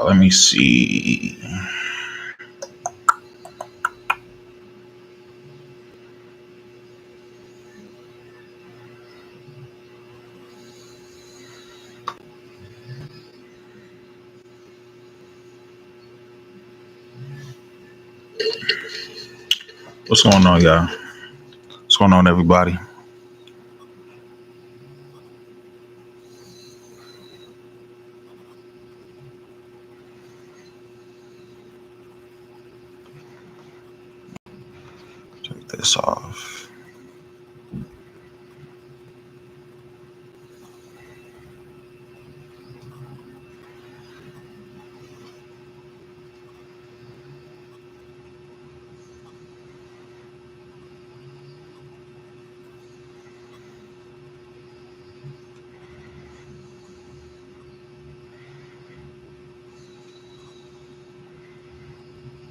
Let me see. What's going on, y'all? What's going on, everybody? Take this off.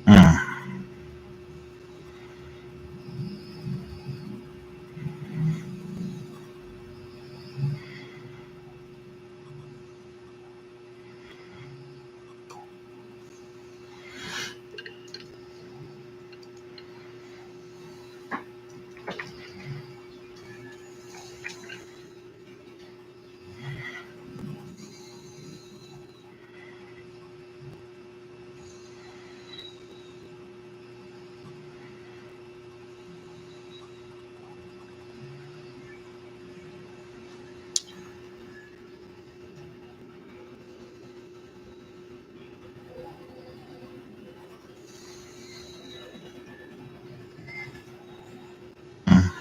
Mm. Mm.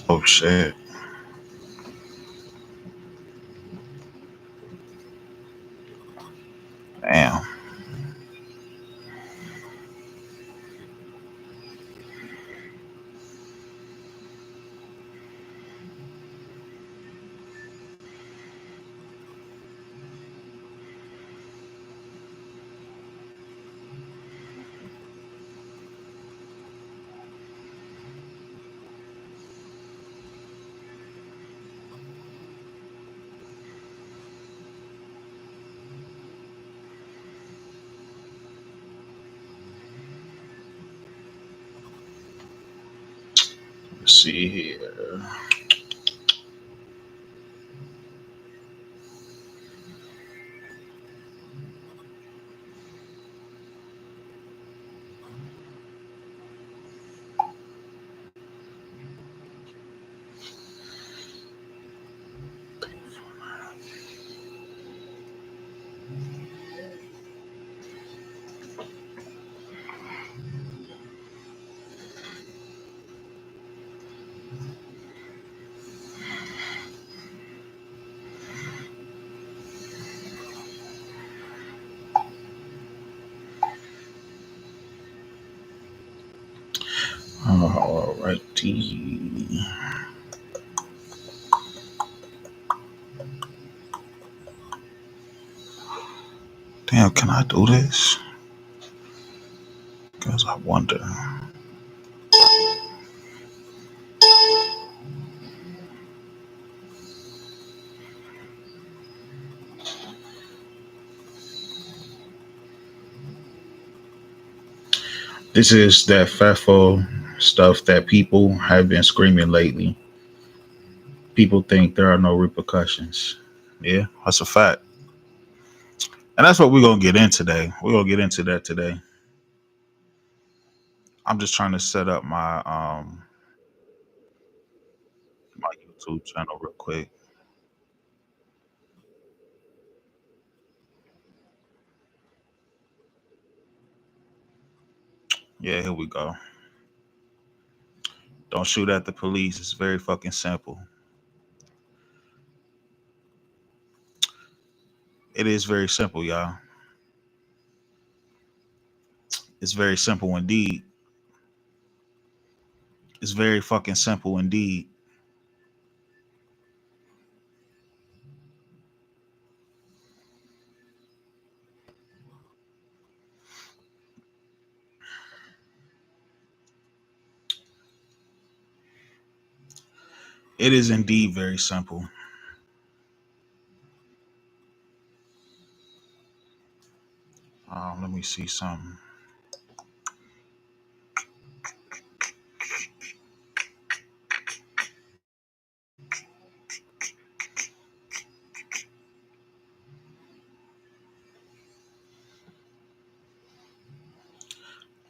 Oh shit! Damn. Let's see here. All righty. Damn, can I do this? Because I wonder. This is that fatful stuff that people have been screaming lately. People think there are no repercussions. Yeah, that's a fact. And that's what we're gonna get in today. We're gonna get into that today. I'm just trying to set up my YouTube channel real quick. Yeah, here we go. Don't shoot at the police. It's very fucking simple. It is very simple, y'all. It's very simple indeed. It's very fucking simple indeed. It is indeed very simple. Let me see something.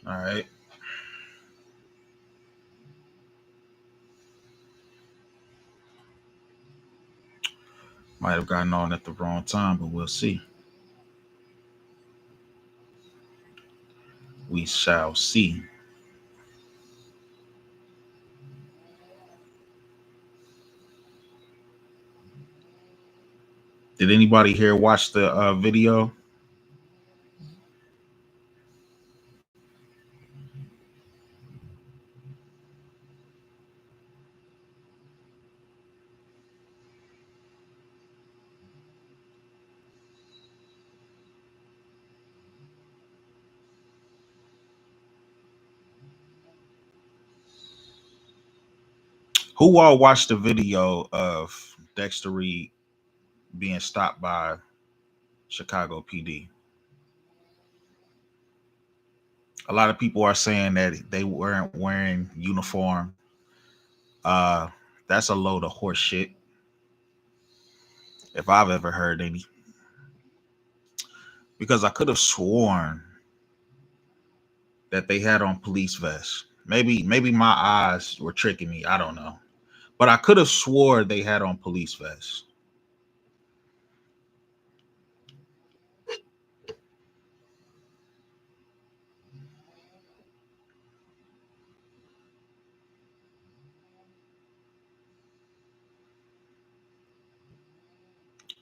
All right. Might have gotten on at the wrong time, but we'll see. We shall see. Did anybody here watch the video? Who all watched the video of Dexter Reed being stopped by Chicago PD? A lot of people are saying that they weren't wearing uniform. Uh, that's a load of horse shit, if I've ever heard any. Because I could have sworn that they had on police vests. Maybe my eyes were tricking me. I don't know. But I could have swore they had on police vests.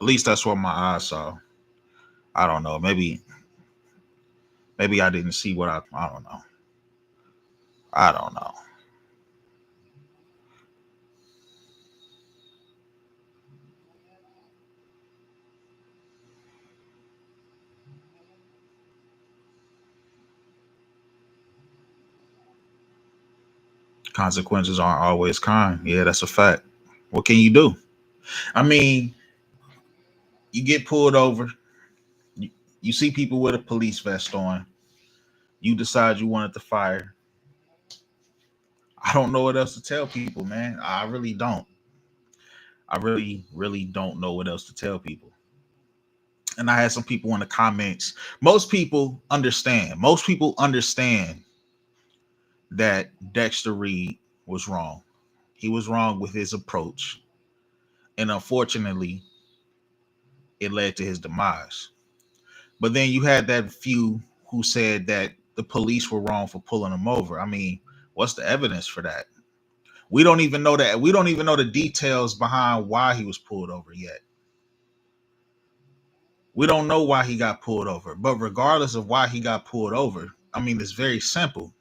At least that's what my eyes saw. I don't know. Maybe I didn't see what I don't know. I don't know. Consequences aren't always kind. Yeah, that's a fact. What can you do? I mean, you get pulled over. You, you see people with a police vest on. You decide you wanted to fire. I don't know what else to tell people, man. I really don't. I really don't know what else to tell people. And I had some people in the comments. Most people understand. Most people understand that Dexter Reed was wrong. He was wrong with his approach. And unfortunately, it led to his demise. But then you had that few who said that the police were wrong for pulling him over. I mean, what's the evidence for that? We don't even know that. We don't even know the details behind why he was pulled over yet. We don't know why he got pulled over. But regardless of why he got pulled over, I mean, it's very simple.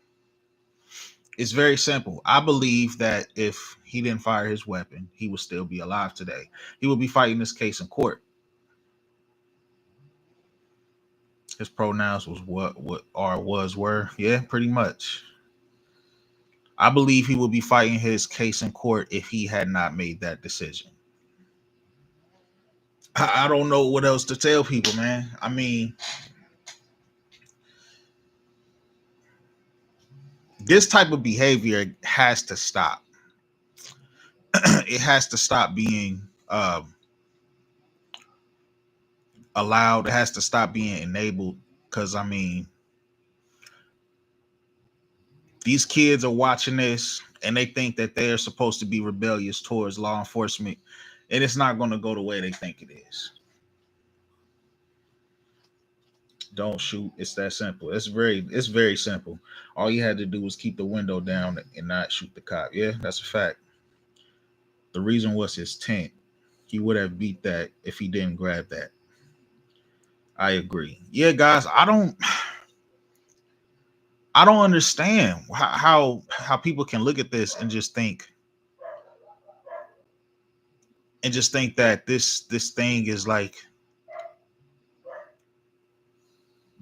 It's very simple. I believe that if he didn't fire his weapon, he would still be alive today. He would be fighting this case in court. His pronouns was what are was were. Yeah, pretty much. I believe he would be fighting his case in court if he had not made that decision. I don't know what else to tell people, man. I mean, this type of behavior has to stop. It has to stop being allowed. It has to stop being enabled. Because I mean, these kids are watching this and they think that they're supposed to be rebellious towards law enforcement, and it's not going to go the way they think it is. Don't shoot. It's that simple. It's very simple. All you had to do was keep the window down and not shoot the cop. Yeah, that's a fact. The reason was his tent. He would have beat that if he didn't grab that. I agree. Yeah, guys, I don't understand how people can look at this and just think that this thing is like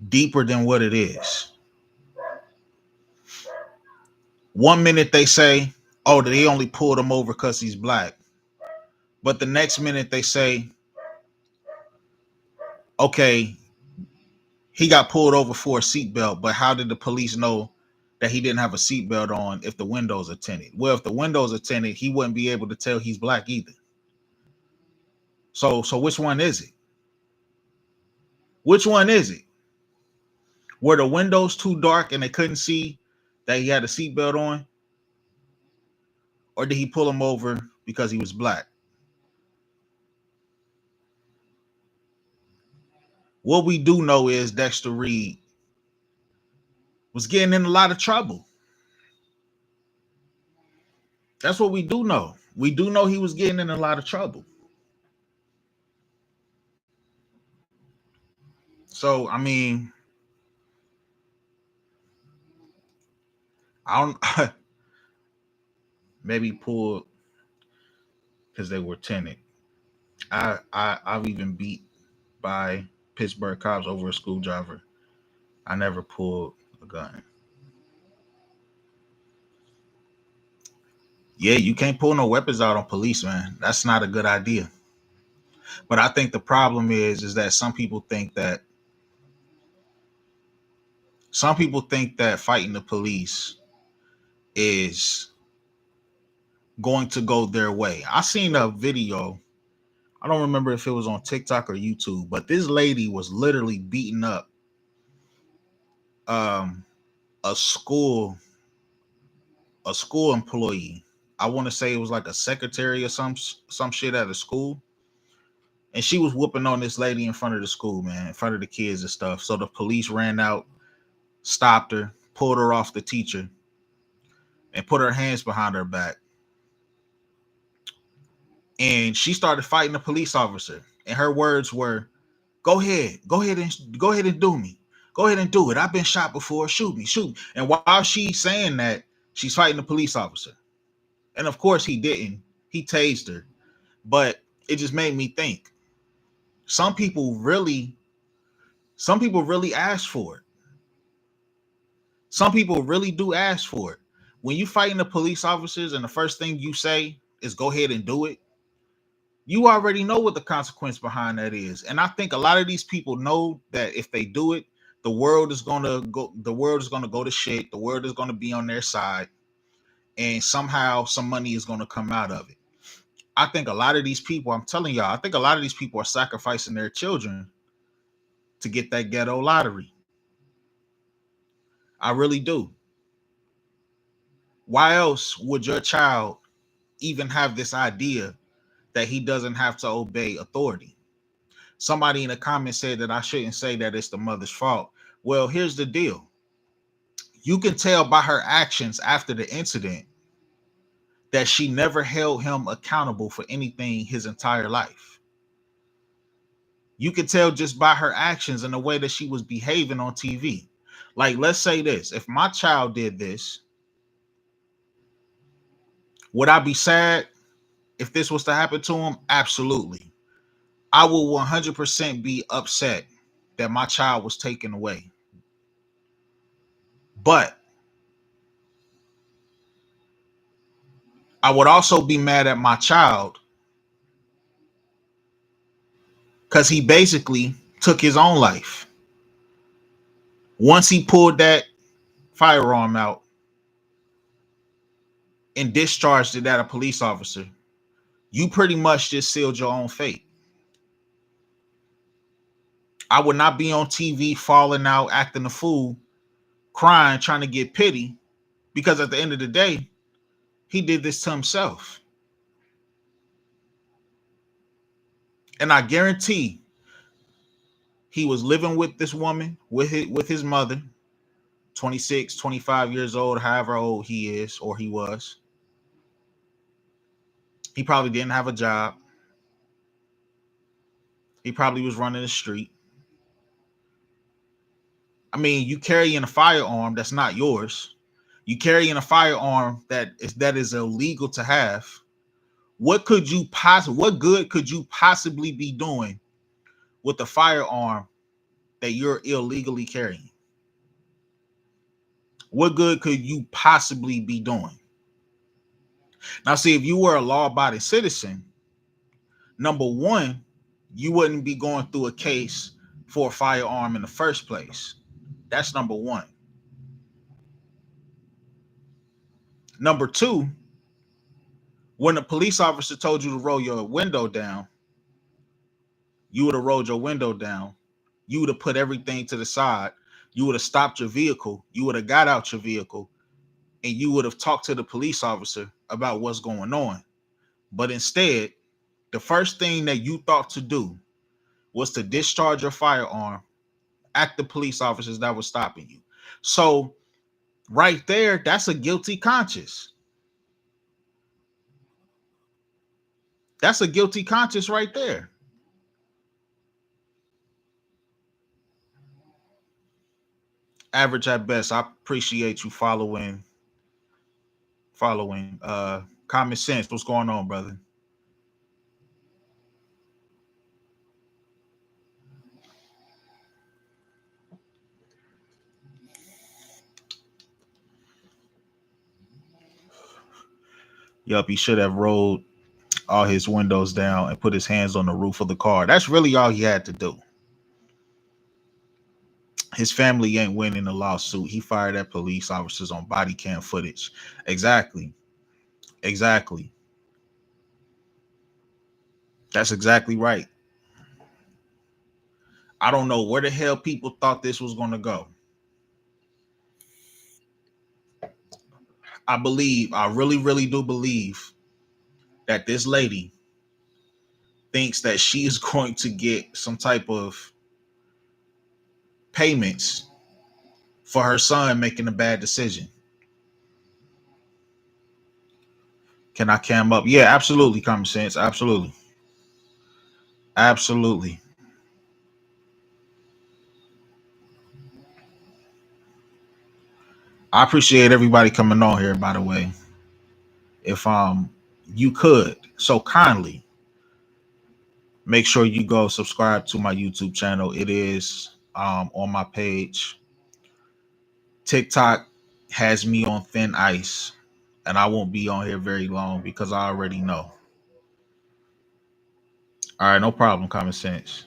deeper than what it is. One minute they say, "Oh, they only pulled him over because he's black." But the next minute they say, okay, he got pulled over for a seatbelt, but how did the police know that he didn't have a seatbelt on if the windows are tinted? Well, if the windows are tinted, he wouldn't be able to tell he's black either. So which one is it? Which one is it? Were the windows too dark and they couldn't see that he had a seatbelt on? Or did he pull him over because he was black? What we do know is Dexter Reed was getting in a lot of trouble. That's what we do know. We do know he was getting in a lot of trouble. So, I mean, I don't maybe pulled because they were tinted. I've even beat by Pittsburgh cops over a screwdriver. I never pulled a gun. Yeah, you can't pull no weapons out on police, man. That's not a good idea. But I think the problem is that some people think that fighting the police is going to go their way. I seen a video. I don't remember if it was on TikTok or YouTube, but this lady was literally beating up um, a school employee. I want to say it was like a secretary or some shit at a school, and she was whooping on this lady in front of the school, man, in front of the kids and stuff. So the police ran out, stopped her, pulled her off the teacher, and put her hands behind her back. And she started fighting the police officer. And her words were, go ahead and do me. Go ahead and do it. I've been shot before. Shoot me, shoot me." And while she's saying that, she's fighting the police officer. And of course he didn't. He tased her. But it just made me think. Some people really, some people really ask for it. Some people really do ask for it. When you fighting the police officers and the first thing you say is go ahead and do it, you already know what the consequence behind that is. And I think a lot of these people know that if they do it, the world is gonna go to shit. The world is gonna be on their side, and somehow some money is gonna come out of it. I think a lot of these people, I'm telling y'all, I think a lot of these people are sacrificing their children to get that ghetto lottery. I really do. Why else would your child even have this idea that he doesn't have to obey authority? Somebody in the comments said that I shouldn't say that it's the mother's fault. Well, here's the deal. You can tell by her actions after the incident that she never held him accountable for anything his entire life. You can tell just by her actions and the way that she was behaving on TV. Like, let's say this: if my child did this, would I be sad if this was to happen to him? Absolutely. I will 100% be upset that my child was taken away. But I would also be mad at my child because he basically took his own life. Once he pulled that firearm out and discharged it at a police officer, you pretty much just sealed your own fate. I would not be on TV falling out, acting a fool, crying, trying to get pity, because at the end of the day, he did this to himself. And I guarantee he was living with this woman, with his mother, 26, 25 years old, however old he is or he was. He probably didn't have a job. He probably was running the street. I mean, you carrying a firearm that's not yours. You carrying a firearm that is illegal to have. What good could you possibly be doing with a firearm that you're illegally carrying? What good could you possibly be doing? Now, see, if you were a law-abiding citizen, Number one, you wouldn't be going through a case for a firearm in the first place. That's number one. Number two, when a police officer told you to roll your window down, you would have rolled your window down. You would have put everything to the side. You would have stopped your vehicle. You would have got out your vehicle and you would have talked to the police officer about what's going on. But instead, the first thing that you thought to do was to discharge your firearm at the police officers that were stopping you. So, right there, that's a guilty conscience. That's a guilty conscience right there. Average at best. I appreciate you following. Common sense. What's going on, brother? Yup, he should have rolled all his windows down and put his hands on the roof of the car. That's really all he had to do. His family ain't winning the lawsuit. He fired at police officers on body cam footage. Exactly. Exactly. That's exactly right. I don't know where the hell people thought this was going to go. I really, really do believe that this lady thinks that she is going to get some type of payments for her son making a bad decision. Can I cam up? Yeah, absolutely. Common sense. Absolutely. Absolutely. I appreciate everybody coming on here, by the way. If you could so kindly make sure you go subscribe to my YouTube channel. It is on my page. TikTok has me on thin ice, and I won't be on here very long because I already know. All right, no problem. Common sense.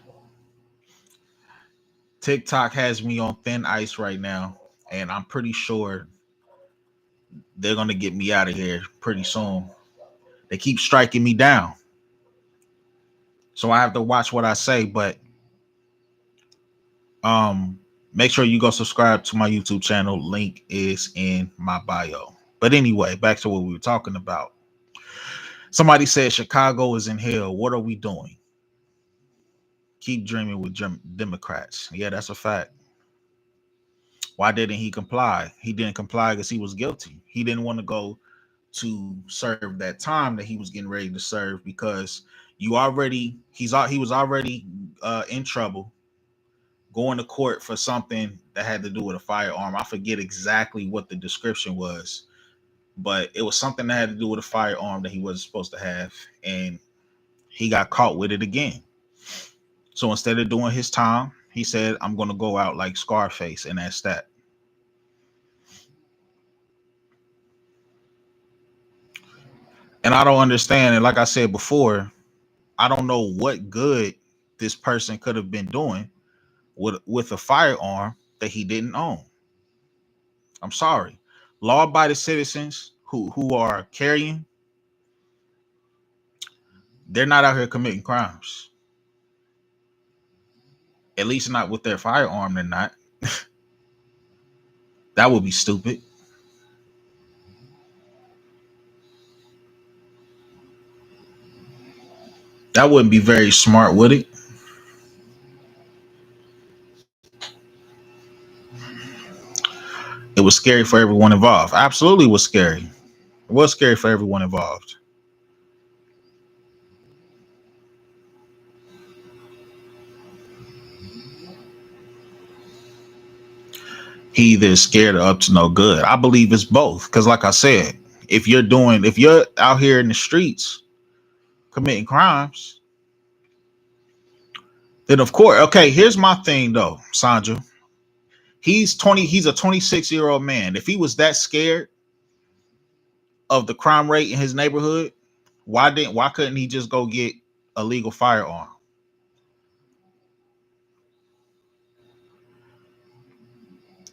TikTok has me on thin ice right now, and I'm pretty sure they're gonna get me out of here pretty soon. They keep striking me down, so I have to watch what I say. But make sure you go subscribe to my YouTube channel. Link is in my bio. But anyway, back to what we were talking about. Somebody said Chicago is in hell. What are we doing? Keep dreaming with Democrats. Yeah, that's a fact. Why didn't he comply? He didn't comply because he was guilty. He didn't want to go to serve that time that he was getting ready to serve because he was already in trouble going to court for something that had to do with a firearm. I forget exactly what the description was, but it was something that had to do with a firearm that he wasn't supposed to have, and he got caught with it again. So instead of doing his time, he said, I'm going to go out like Scarface, and that's that. And I don't understand. And like I said before, I don't know what good this person could have been doing with a firearm that he didn't own. I'm sorry. Law-abiding citizens who are carrying, they're not out here committing crimes. At least not with their firearm, they're not. That would be stupid. That wouldn't be very smart, would it? It was scary for everyone involved. Absolutely was scary. It was scary for everyone involved. He either is scared or up to no good. I believe it's both. Because like I said, if you're out here in the streets committing crimes, then of course, okay, here's my thing though, Sandra. He's a 26-year-old man. If he was that scared of the crime rate in his neighborhood, why couldn't he just go get a legal firearm.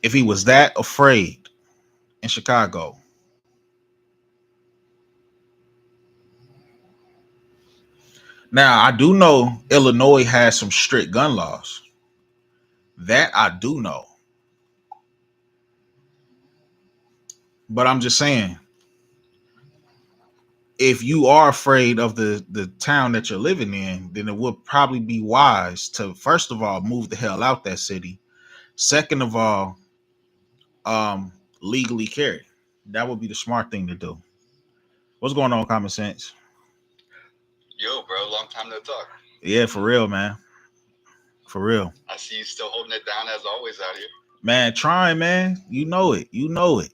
If he was that afraid in Chicago. Now, I do know Illinois has some strict gun laws. That I do know. But I'm just saying, if you are afraid of the town that you're living in, then it would probably be wise to first of all move the hell out that city. Second of all, legally carry. That would be the smart thing to do. What's going on, Common Sense? Yo, bro, long time no talk. Yeah, for real, man. For real. I see you still holding it down as always out here. Man, trying, man. You know it. You know it.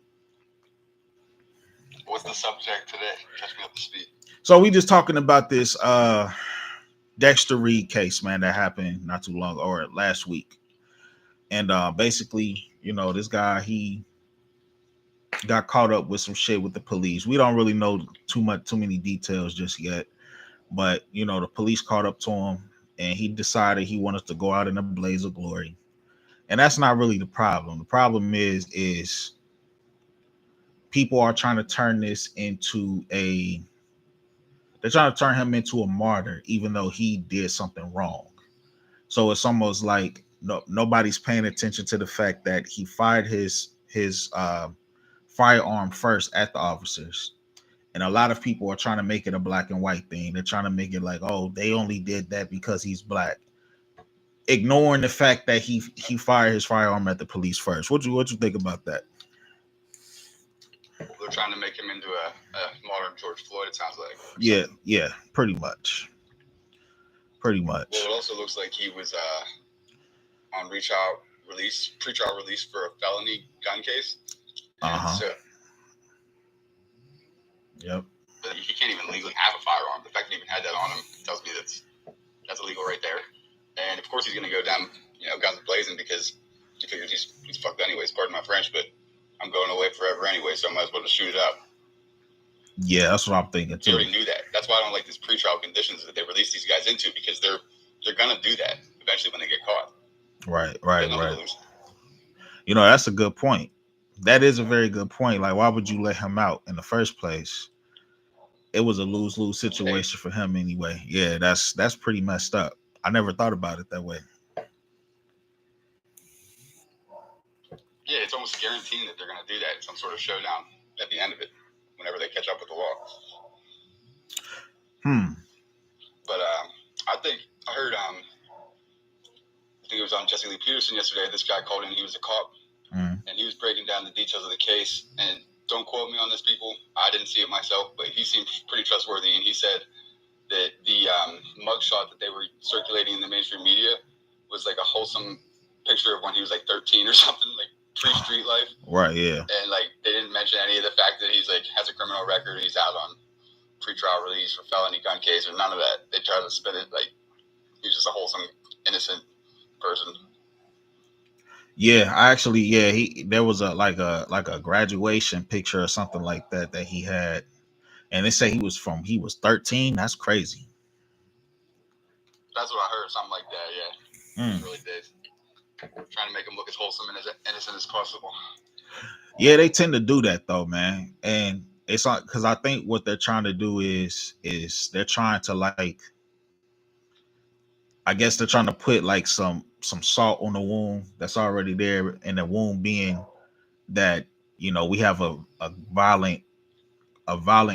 What's the subject today? Catch me up to speed. So we just talking about this Dexter Reed case, man, that happened not too long or last week. And basically, this guy, he got caught up with some shit with the police. We don't really know too many details just yet. But, the police caught up to him and he decided he wanted to go out in a blaze of glory. And that's not really the problem. The problem is people are trying to turn this into they're trying to turn him into a martyr, even though he did something wrong. So it's almost like nobody's paying attention to the fact that he fired his firearm first at the officers. And a lot of people are trying to make it a black and white thing. They're trying to make it like, oh, they only did that because he's black, ignoring the fact that he fired his firearm at the police first. What you think about that? They're trying to make him into a modern George Floyd, it sounds like. Yeah, pretty much. Well, it also looks like he was on pretrial release for a felony gun case. So, yep. He can't even legally have a firearm. The fact that he even had that on him tells me that's illegal right there. And of course he's going to go down, guns blazing because he's fucked anyways. Pardon my French, but I'm going away forever anyway, so I might as well just shoot it up. Yeah, that's what I'm thinking too. He already knew that. That's why I don't like these pretrial conditions that they release these guys into, because they're gonna do that eventually when they get caught. Right. That's a good point. That is a very good point. Like, why would you let him out in the first place? It was a lose-lose situation for him anyway. Yeah, that's pretty messed up. I never thought about it that way. Yeah, it's almost guaranteeing that they're going to do that. Some sort of showdown at the end of it, whenever they catch up with the law. But I heard, I think it was on Jesse Lee Peterson yesterday. This guy called in. He was a cop, and he was breaking down the details of the case. And don't quote me on this, people. I didn't see it myself, but he seemed pretty trustworthy. And he said that the mugshot that they were circulating in the mainstream media was like a wholesome picture of when he was like 13 or something, like pre-street life. Right, yeah. And like they didn't mention any of the fact that he's like has a criminal record, he's out on pre-trial release for felony gun case, or none of that. They tried to spin it like he's just a wholesome, innocent person. Yeah, there was a graduation picture or something like that he had, and they say he was 13. That's crazy. That's what I heard, something like that. Yeah, really did. Trying to make him look as wholesome and as innocent as possible. Yeah, they tend to do that though, man, and it's not because I think what they're trying to do is they're trying to I guess they're trying to put like some salt on the wound that's already there, and the wound being that we have a violent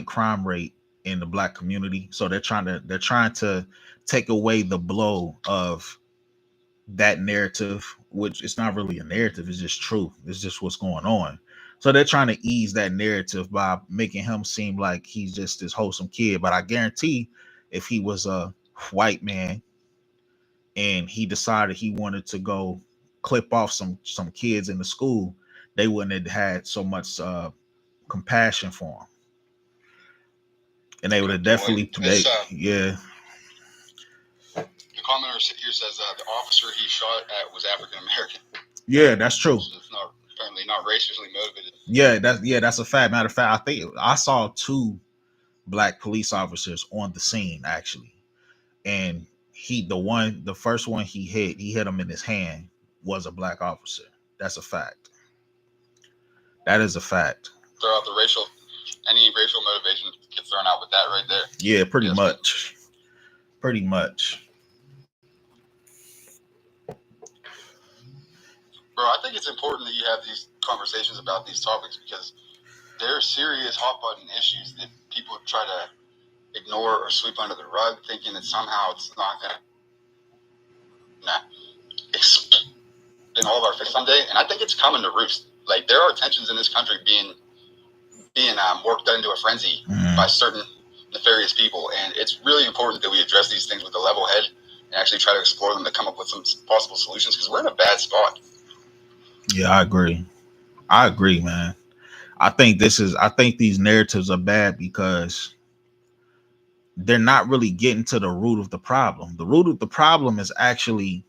crime rate in the black community. So they're trying to take away the blow of that narrative, which it's not really a narrative, it's just truth. It's just what's going on. So they're trying to ease that narrative by making him seem like he's just this wholesome kid. But I guarantee if he was a white man and he decided he wanted to go clip off some kids in the school, they wouldn't have had so much compassion for him. And they would have definitely yeah. The commenter here says the officer he shot at was African American. Yeah, that's true. So it's apparently not racially motivated. Yeah, that's a fact. Matter of fact, I think I saw 2 black police officers on the scene actually, and the first one he hit him in his hand was a black officer. That's a fact. That is a fact. Throw out any racial motivation gets thrown out with that right there. Yeah, pretty much. Pretty much. Bro, I think it's important that you have these conversations about these topics because they're serious hot button issues that people try to ignore or sweep under the rug, thinking that somehow it's not going to explode in all of our face someday. And I think it's coming to roost. Like, there are tensions in this country being worked into a frenzy by certain nefarious people, and it's really important that we address these things with a level head and actually try to explore them to come up with some possible solutions because we're in a bad spot. Yeah, I agree, man. I think these narratives are bad because they're not really getting to the root of the problem. The root of the problem is actually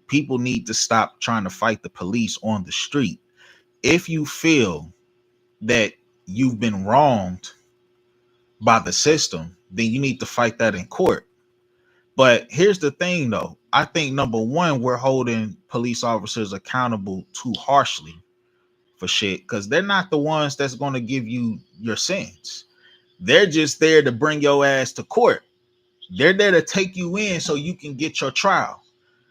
people need to stop trying to fight the police on the street. If you feel that you've been wronged by the system, then you need to fight that in court. But here's the thing, though. I think number one, we're holding police officers accountable too harshly for shit because they're not the ones that's going to give you your sentence. They're just there to bring your ass to court. They're there to take you in so you can get your trial.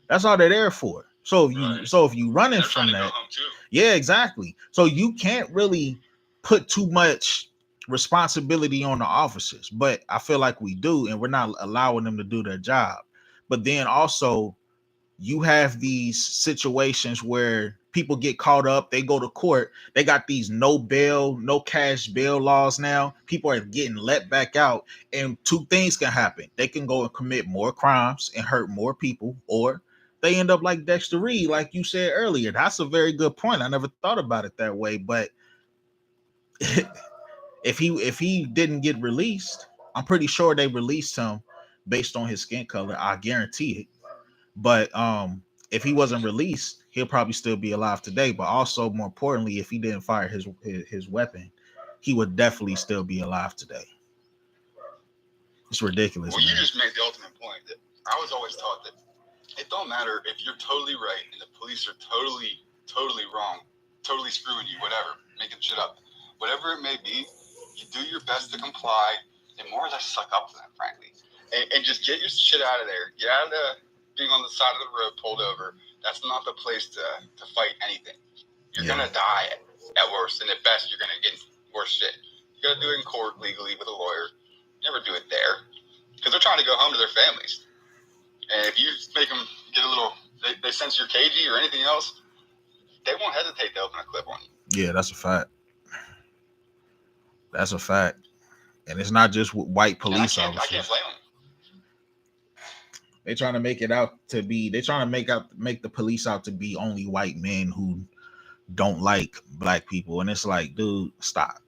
That's all they're there for. So if you running from that, yeah, exactly. So you can't really put too much responsibility on the officers, but I feel like we do, and we're not allowing them to do their job. But then also, you have these situations where people get caught up, they go to court, they got these no bail, no cash bail laws now. People are getting let back out, and two things can happen. They can go and commit more crimes and hurt more people, or they end up like Dexter Reed, like you said earlier. That's a very good point. I never thought about it that way, but if he didn't get released, I'm pretty sure they released him based on his skin color. I guarantee it. But if he wasn't released, he'll probably still be alive today. But also, more importantly, if he didn't fire his weapon, he would definitely still be alive today. It's ridiculous. Well, man. You just made the ultimate point. That I was always taught that it don't matter if you're totally right and the police are totally wrong, totally screwing you, whatever, making shit up, whatever it may be. You do your best to comply and more or less suck up to them, frankly, and just get your shit out of there. Get out of being on the side of the road pulled over. That's not the place to fight anything. You're gonna die at worst, and at best you're gonna get worse shit. You gotta do it in court legally with a lawyer. Never do it there because they're trying to go home to their families. And if you make them get a little, they sense you're cagey or anything else, they won't hesitate to open a clip on you. Yeah, that's a fact. That's a fact, and it's not just with white police officers. I can't blame them. They're trying to make it out to be. They're trying to make the police out to be only white men who don't like black people, and it's like, dude, stop.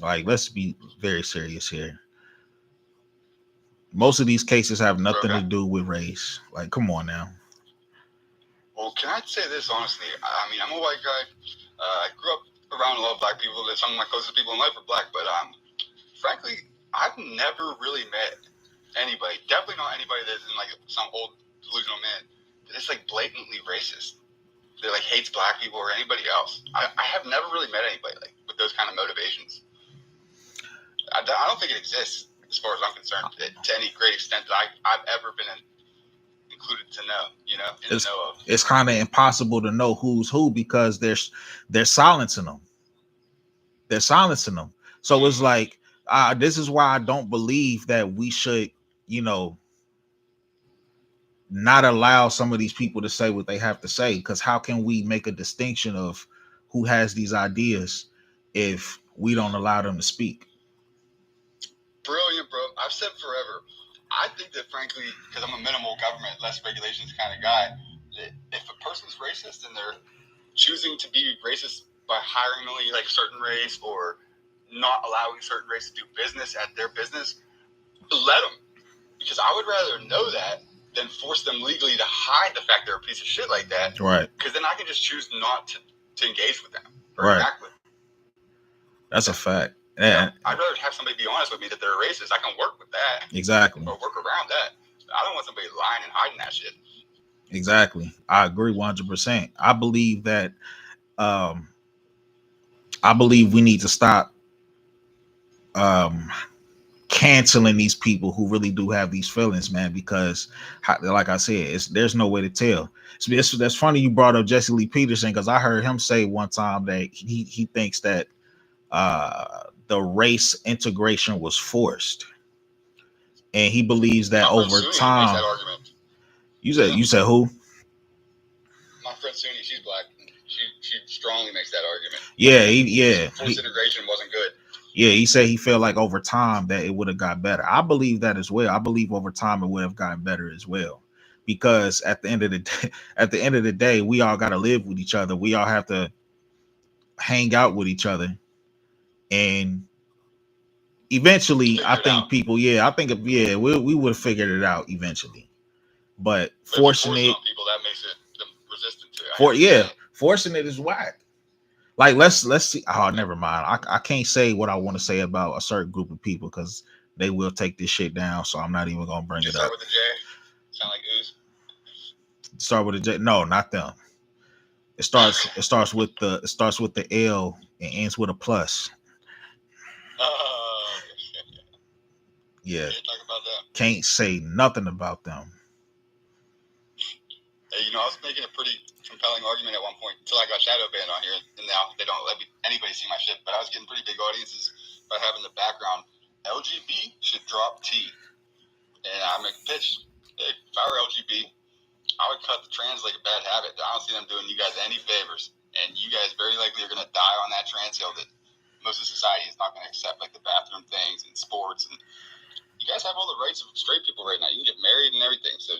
Like, let's be very serious here. Most of these cases have nothing to do with race. Like, come on now. Well, can I say this honestly? I mean, I'm a white guy. I grew up around a lot of black people. That some of my closest people in life are black, but frankly, I've never really met anybody, definitely not anybody that isn't like some old delusional man, that is like blatantly racist, that like hates black people or anybody else. I have never really met anybody like with those kind of motivations. I don't think it exists as far as I'm concerned to any great extent that I've ever been included to know, the know of. It's kind of impossible to know who's who because they're silencing them. They're silencing them. So it's like, this is why I don't believe that we should, not allow some of these people to say what they have to say. Because how can we make a distinction of who has these ideas if we don't allow them to speak? Brilliant, bro. I've said forever. I think that, frankly, because I'm a minimal government, less regulations kind of guy, that if a person's racist and they're choosing to be racist by hiring only like a certain race or not allowing certain race to do business at their business, let them. Because I would rather know that than force them legally to hide the fact they're a piece of shit like that. Right. Because then I can just choose not to engage with them. Right. That's a fact. Yeah. I'd rather have somebody be honest with me that they're a racist. I can work with that. Exactly. Or work around that. I don't want somebody lying and hiding that shit. Exactly. I agree 100%. I believe that I believe we need to stop um canceling these people who really do have these feelings, man, because like I said, there's no way to tell. That's funny you brought up Jesse Lee Peterson, because I heard him say one time that he thinks that the race integration was forced, and he believes that My friend over Suni makes that time. argument. You said who? My friend Suni, she's black. She strongly makes that argument. Yeah, Forced integration wasn't good. Yeah, he said he felt like over time that it would have got better. I believe that as well. I believe over time it would have gotten better as well, because at the end of the day, we all got to live with each other. We all have to hang out with each other, and eventually, I think people, we would have figured it out eventually. But forcing it on people, that makes it them resistant to it. Forcing it is whack. Like let's see. Oh, never mind. I can't say what I want to say about a certain group of people because they will take this shit down. So I'm not even gonna bring it up. Start with the J. Sound like ooze. Start with a J. No, not them. It starts with the L and ends with a plus. Yeah. Can't talk about that. Can't say nothing about them. Hey, I was making a pretty compelling argument at one point until I got shadow banned on here, and now they don't let anybody see my shit. But I was getting pretty big audiences by having the background LGB should drop T, and I make a pitch. Hey, if I were LGB, I would cut the trans like a bad habit. I don't see them doing you guys any favors, and you guys very likely are going to die on that trans hill that most of society is not going to accept, like the bathroom things and sports. And you guys have all the rights of straight people right now. You can get married and everything, so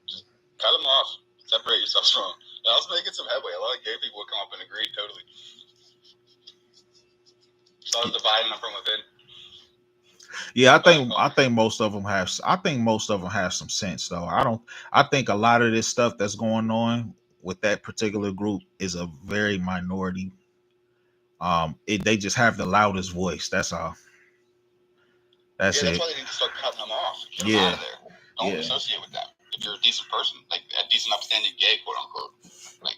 just cut them off. Separate yourselves from them. And I was making some headway. A lot of gay people would come up and agree totally. So I was dividing them from within. Yeah, I think most of them have some sense though. I think a lot of this stuff that's going on with that particular group is a very minority. They just have the loudest voice. That's all. That's why they need to start cutting them off. Get them out of there. Don't associate with them. If you're a decent person, like a decent, upstanding gay, quote unquote, like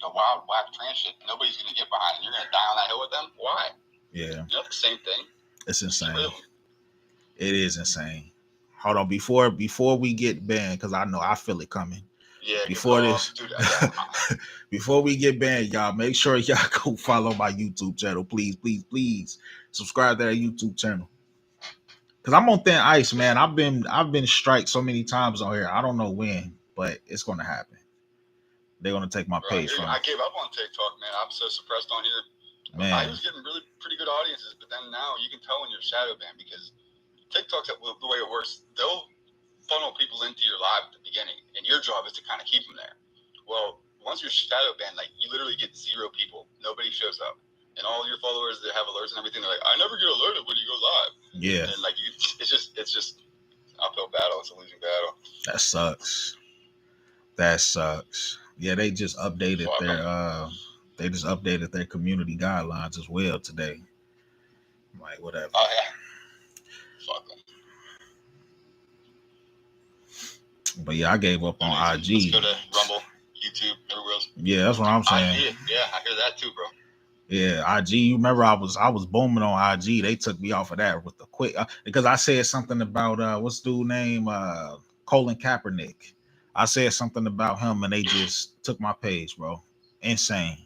the wild, whack trans shit, nobody's gonna get behind, and you're gonna die on that hill with them. Why? Yeah, the same thing. It's insane. It is insane. Hold on, before we get banned, because I know I feel it coming. Yeah. Before this, dude, before we get banned, y'all make sure y'all go follow my YouTube channel, please, please, please. Subscribe to that YouTube channel. Cause I'm on thin ice, man. I've been striked so many times on here. I don't know when, but it's gonna happen. They're gonna take my page from me. I gave up on TikTok, man. I'm so suppressed on here. Man. I was getting pretty good audiences, but then now you can tell when you're shadow banned because TikTok's the way it works. They'll funnel people into your live at the beginning, and your job is to kind of keep them there. Well, once you're shadow banned, like you literally get 0 people. Nobody shows up. And all your followers that have alerts and everything, they're like, I never get alerted when you go live. Yeah. And like it's just an uphill battle. It's a losing battle. That sucks. Yeah, they just updated their community guidelines as well today. Like whatever. Oh yeah. Fuck them. But yeah, I gave up on IG. Let's go to Rumble, YouTube, everywhere else. Yeah, that's what I'm saying. Yeah, I hear that too, bro. Yeah, IG. You remember I was booming on IG. They took me off of that with the quick because I said something about what's the dude name Colin Kaepernick. I said something about him and they just took my page, bro. Insane.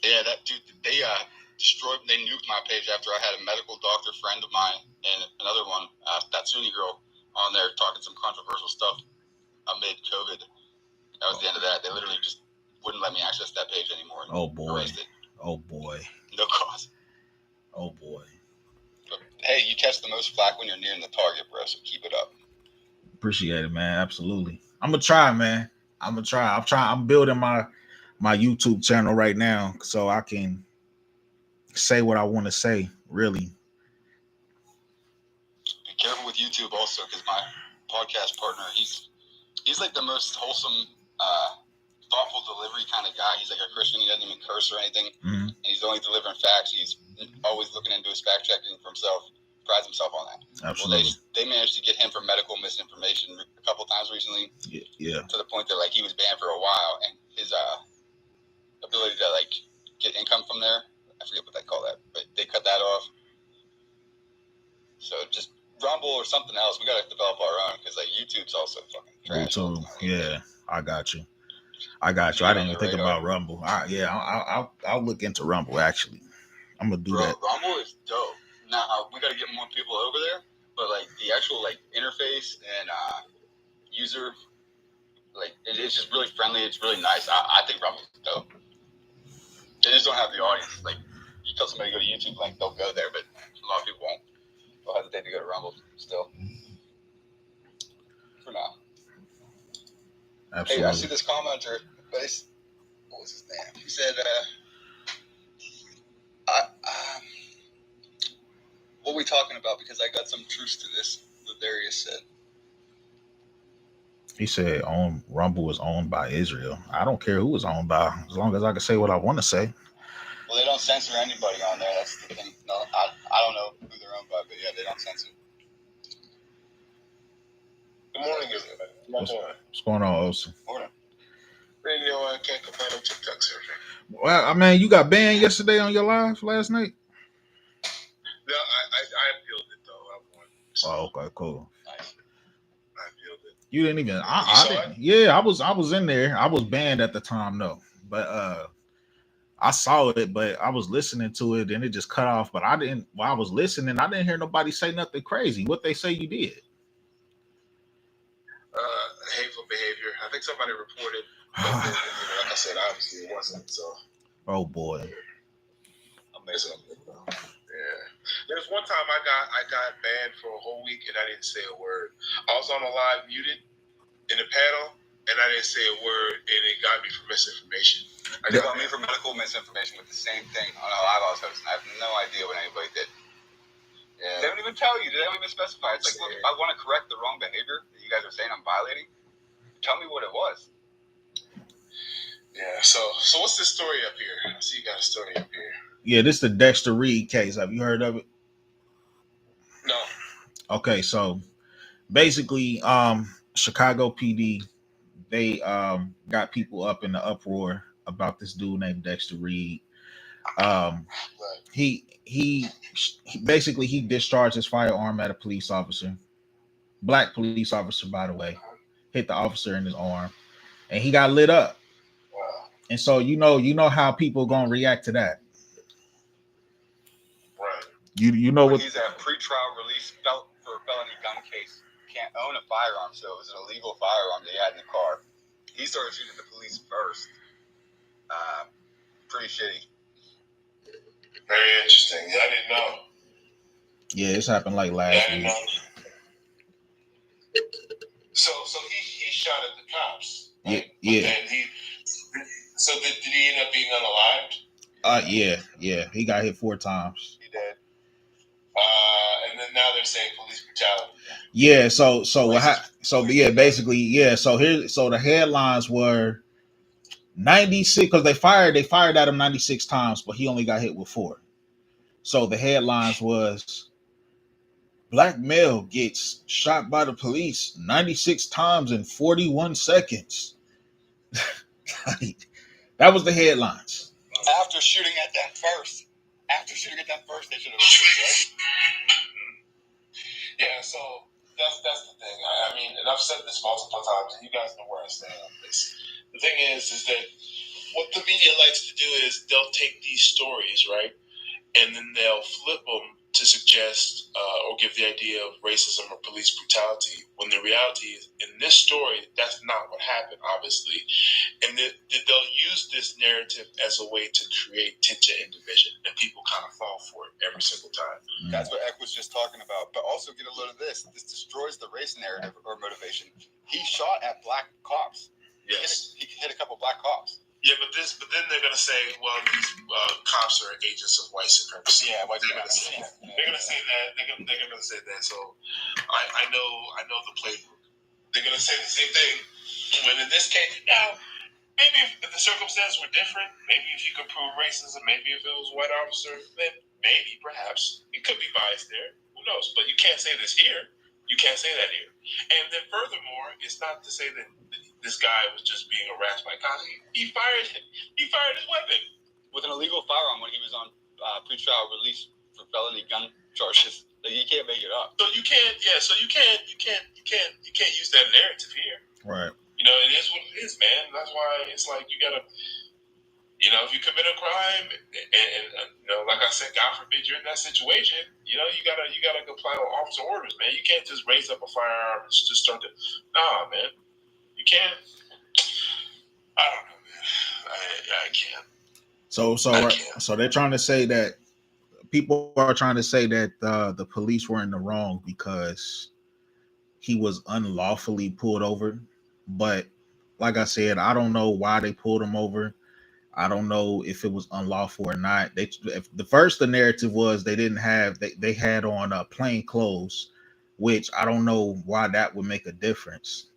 Yeah, that dude. They nuked my page after I had a medical doctor friend of mine and another one, that Sunni girl, on there talking some controversial stuff amid COVID. That was the end of that. They literally just wouldn't let me access that page anymore. Oh boy. Erased it. Oh boy. No cause. Oh boy. But, hey, you catch the most flack when you're nearing the target, bro. So keep it up. Appreciate it, man. Absolutely. I'm gonna try, man. I'm building my YouTube channel right now so I can say what I want to say. Really. Be careful with YouTube also, because my podcast partner, he's like the most wholesome, thoughtful delivery kind of guy. He's like a Christian. He doesn't even curse or anything. Mm-hmm. And he's only delivering facts. He's always looking into his fact checking for himself. prides himself on that. Absolutely. Well, they managed to get him for medical misinformation a couple times recently. Yeah. To the point that like he was banned for a while, and his ability to like get income from there, I forget what they call that, but they cut that off. So just Rumble or something else. We got to develop our own because like YouTube's also fucking trash. YouTube. Yeah, I got you. I didn't even think about Rumble. I'll look into Rumble actually. I'm gonna do that. Rumble is dope. Now we got to get more people over there, but like the actual like interface and user, like it's just really friendly. It's really nice. I think Rumble's dope. They just don't have the audience. Like you tell somebody to go to YouTube, like they'll go there, but a lot of people won't. They'll hesitate to go to Rumble still. For now. Absolutely. Hey, I see this commenter. What was his name? He said, what are we talking about? Because I got some truth to this, Ladarius said. He said Rumble is owned by Israel. I don't care who it's owned by, as long as I can say what I want to say. Well, they don't censor anybody on there. That's the thing. No, I don't know who they're owned by, but yeah, they don't censor. Good morning, everybody. What's going on, Olsen? Morning. Radio can't complain on TikTok surfing. Well, I mean, you got banned yesterday on your live last night? No, I appealed it though. I won. So. Oh, okay, cool. Nice. I appealed it. You didn't even. I didn't. Yeah, I was in there. I was banned at the time, though. But I saw it, but I was listening to it, and it just cut off. But I didn't. While I was listening, I didn't hear nobody say nothing crazy. What they say you did? Hateful behavior. I think somebody reported. But then, like I said, obviously it wasn't. So. Oh boy. Amazing. Yeah. There's one time I got banned for a whole week and I didn't say a word. I was on a live muted in the panel and I didn't say a word and it got me for misinformation. They got me for medical misinformation with the same thing on a live I was hosting. I have no idea what anybody did. Yeah. They don't even tell you. They don't even specify. It's like, look, if I want to correct the wrong behavior that you guys are saying I'm violating, tell me what it was. Yeah. So what's this story up here? I see you got a story up here. Yeah, this is the Dexter Reed case. Have you heard of it? No. Okay, so basically, Chicago PD, they got people up in the uproar about this dude named Dexter Reed. He basically he discharged his firearm at a police officer, black police officer, by the way, hit the officer in his arm, and he got lit up. Wow. And so you know how people gonna react to that. Right. You know what? He's a pre-trial release for a felony gun case. Can't own a firearm, so it was an illegal firearm they had in the car. He started shooting the police first. Pretty shitty. Very interesting. Yeah, I didn't know. Yeah, this happened like last week. So he shot at the cops. Right? Yeah. So did he end up being unalived? Yeah. He got hit 4 times. He did. And then now they're saying police brutality. Yeah. So the headlines were 96 because they fired at him 96 times, but he only got hit with 4. So the headlines was black male gets shot by the police 96 times in 41 seconds. That was the headlines. After shooting at them first, they should have right? Yeah, so that's the thing. I mean, and I've said this multiple times, and you guys know where I stand on this. The thing is that what the media likes to do is they'll take these stories, right, and then they'll flip them to suggest or give the idea of racism or police brutality, when the reality is, in this story, that's not what happened, obviously. And they'll use this narrative as a way to create tension and division, and people kind of fall for it every single time. That's what Eck was just talking about. But also get a load of this. This destroys the race narrative or motivation. He shot at black cops. Yes. He hit a couple black cops. Yeah, but then they're gonna say, well, these cops are agents of white supremacy. Yeah, they're gonna say that. They're gonna say that. They're gonna say that. So, I know the playbook. They're gonna say the same thing. When in this case, now maybe if the circumstances were different, maybe if you could prove racism, maybe if it was a white officer, then maybe perhaps it could be biased there. Who Who knows? But you can't say this here. You can't say that here. And then furthermore, it's not to say that this guy was just being harassed by cops. He fired his weapon with an illegal firearm when he was on pretrial release for felony gun charges. Like, you can't make it up. So you can't use that narrative here. Right. You know, it is what it is, man. That's why it's like you gotta, you know, if you commit a crime, and you know, like I said, God forbid you're in that situation, you know, you gotta comply with officer orders, man. You can't just raise up a firearm and just start to, nah, man. You can't. I don't know, man. I can't. So they're trying to say that people are trying to say that the police were in the wrong because he was unlawfully pulled over. But like I said, I don't know why they pulled him over. I don't know if it was unlawful or not. The narrative was they didn't have they had on plain clothes, which I don't know why that would make a difference.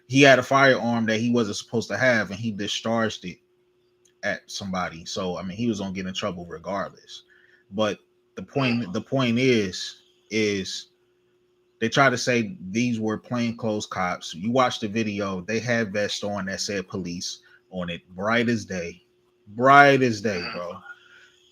He had a firearm that he wasn't supposed to have, and he discharged it at somebody. So I mean, he was gonna get in trouble regardless. But the point is they try to say these were plainclothes cops. You watch the video; they had vests on that said police on it, bright as day, bro.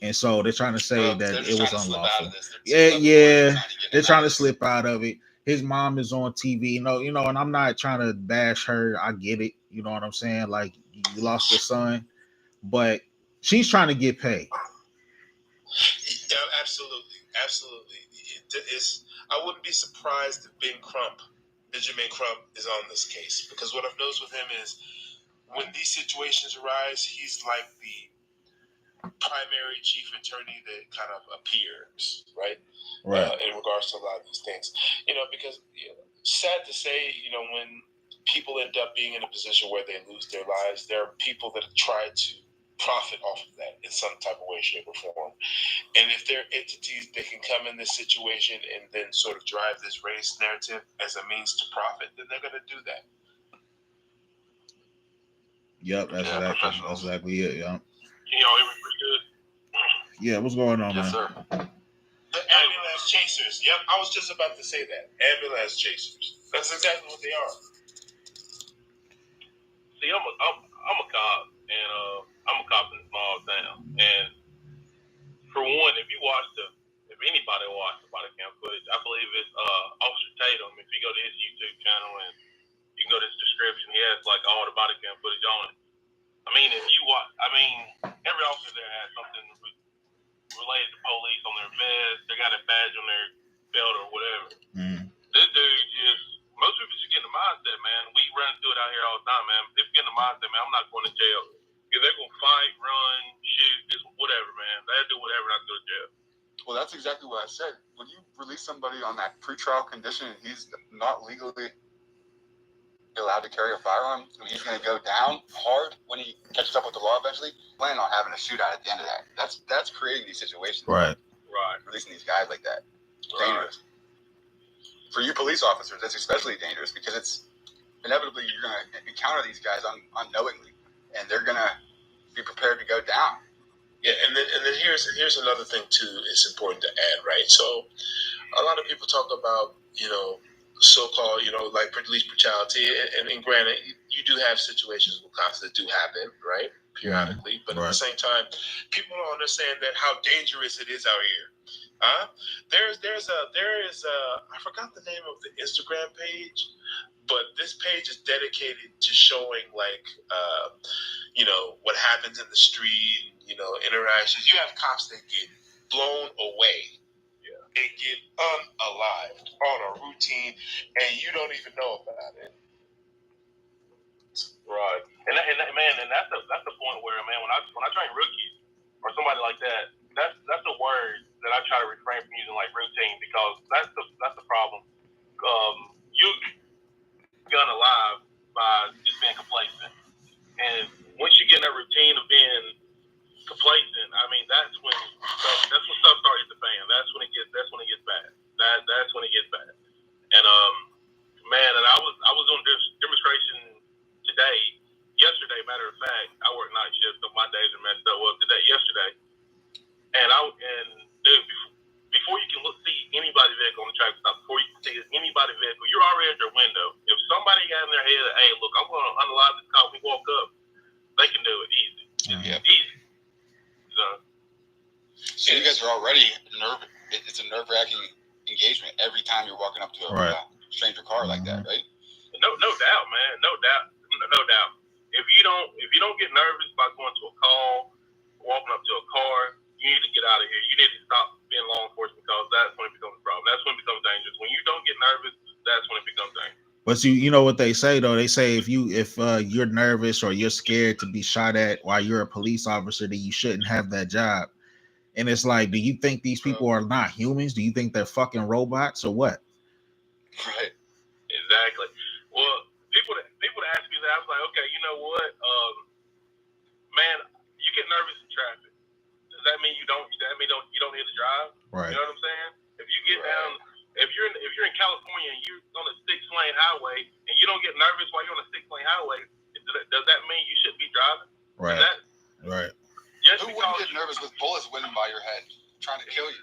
And so they're trying to say that it was unlawful. Yeah, they're trying to slip out of it. His mom is on TV, you know, and I'm not trying to bash her. I get it, you know what I'm saying? Like, you lost your son, but she's trying to get paid. Yeah, absolutely. I wouldn't be surprised if Benjamin Crump is on this case, because what I've noticed with him is when these situations arise, he's like the primary chief attorney that kind of appears, right? In regards to a lot of these things, you know, because sad to say, you know, when people end up being in a position where they lose their lives, there are people that try to profit off of that in some type of way, shape, or form. And if there are entities that can come in this situation and then sort of drive this race narrative as a means to profit, then they're going to do that. Yep, that's exactly it. Yeah. You know, it was pretty good. Yeah, what's going on, yes, man? Sir. The ambulance chasers. Yep, I was just about to say that. Ambulance chasers. That's exactly what they are. See, I'm a cop, and I'm a cop in a small town. And for one, if anybody watched the body cam footage, I believe it's Officer Tatum. If you go to his YouTube channel and you can go to his description, he has like all the body cam footage on it. I mean, if you watch, every officer there has something related to police on their vest. They got a badge on their belt or whatever. This dude most people just get in the mindset, man. We run through it out here all the time, man. If you get in the mindset, man, I'm not going to jail. If they're going to fight, run, shoot, just whatever, man. They'll do whatever, not go to jail. Well, that's exactly what I said. When you release somebody on that pretrial condition, he's not legally allowed to carry a firearm. I mean, he's going to go down hard when he catches up with the law eventually. Planning on having a shootout at the end of that. That's creating these situations. Right. Releasing these guys like that. It's dangerous. For you police officers, it's especially dangerous because it's inevitably you're going to encounter these guys unknowingly, and they're going to be prepared to go down. Yeah, and then here's another thing too. It's important to add, right? So, a lot of people talk about, you know, so-called, you know, like police brutality, and granted, you do have situations with cops that do happen, right, periodically. But at the same time, people don't understand that how dangerous it is out here. There is I forgot the name of the Instagram page, but this page is dedicated to showing like you know, what happens in the street, you know, interactions. You have cops that get blown away. Yeah. They get unalived on a routine, and you don't even know about it. Right. And that's the point where, man, when I train rookies or somebody like that, that's a word that I try to refrain from using, like routine, because that's the problem. You get unalive by just being complacent, and once you get in that routine of being complacent, I mean, that's when stuff starts to fan. That's when it gets bad. That's when it gets bad. And man, and I was on this demonstration yesterday. Matter of fact, I work night shift, so my days are messed up. Well, yesterday, and dude, before you can see anybody anybody's vehicle on the traffic stop, before you can take anybody's vehicle, you're already at their window. If somebody got in their head, hey, look, I'm going to unalive this car, we walk up, they can do it easy. Easy. So you guys are already it's a nerve-wracking engagement every time you're walking up to a stranger car like that, right? No doubt, man. No doubt. If you don't get nervous about going to a call, walking up to a car, you need to get out of here. You need to stop being law enforcement, because that's when it becomes a problem. That's when it becomes dangerous. When you don't get nervous, that's when it becomes dangerous. But you know what they say though? They say if you're nervous or you're scared to be shot at while you're a police officer, then you shouldn't have that job. And it's like, do you think these people are not humans? Do you think they're fucking robots or what? Right. Exactly. Well, people that ask me that, I was like, okay, you know what, man, you get nervous in traffic. Does that mean you don't need to drive? Right. You know what I'm saying? If you get down, if you're in California and you're on a 6-lane highway and you don't get nervous while you're on a 6-lane highway, does that mean you shouldn't be driving? Right. Right. Who wouldn't get nervous with bullets whizzing by your head, trying to kill you?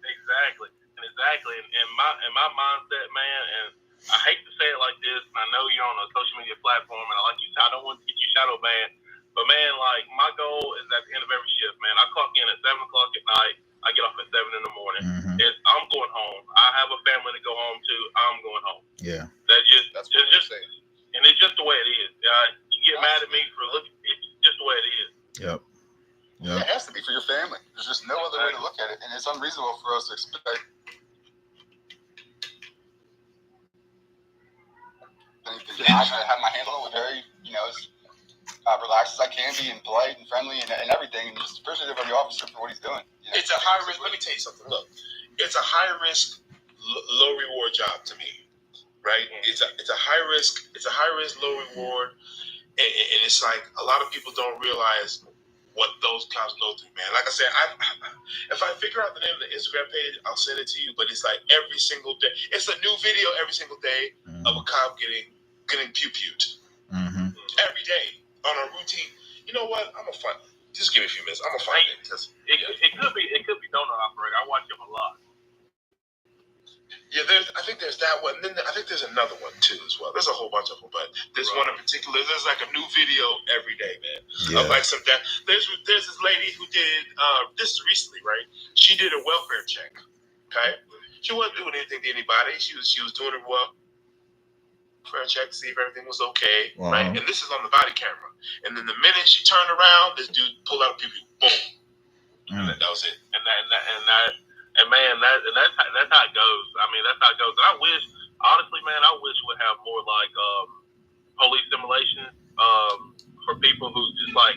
Exactly. And my mindset, man, and I hate to say it like this, and I know you're on a social media platform, and I don't want to get you shadow banned, but man, like, my goal is at the end of every shift, man. I clock in at 7 o'clock at night. I get off at 7 in the morning. I'm going home. I have a family to go home to. I'm going home. Yeah. That's saying. And it's just the way it is. You get mad at me for looking. It's just the way it is. Yep. Yeah, it has to be for your family. There's just no other way to look at it, and it's unreasonable for us to expect anything. I'm gonna have my handle with very, as relaxed as I can be, and polite and friendly and everything, and just appreciative of the officer for what he's doing. It's a high risk. Let me tell you something. Look, it's a high risk, low reward job to me, right? It's a high risk, low reward, and it's like a lot of people don't realize what those cops go through, man. Like I said, if I figure out the name of the Instagram page, I'll send it to you. But it's like every single day, it's a new video every single day of a cop getting pew-pewed. Every day on a routine. You know what? I'm gonna find. Just give me a few minutes. I'm gonna find it because it could be donut operator. I watch him a lot. Yeah, I think there's that one. And then I think there's another one too as well. There's a whole bunch of them, but there's one in particular. There's like a new video every day, man. Of like some that. There's this lady who did this recently, right? She did a welfare check. Okay, she wasn't doing anything to anybody. She was doing a welfare check to see if everything was okay, right? And this is on the body camera. And then the minute she turned around, this dude pulled out a pee-pee. Boom. And that was it. And man, that's how it goes. I mean, that's how it goes. And I wish, honestly, man, we'd have more like police simulations for people who just like,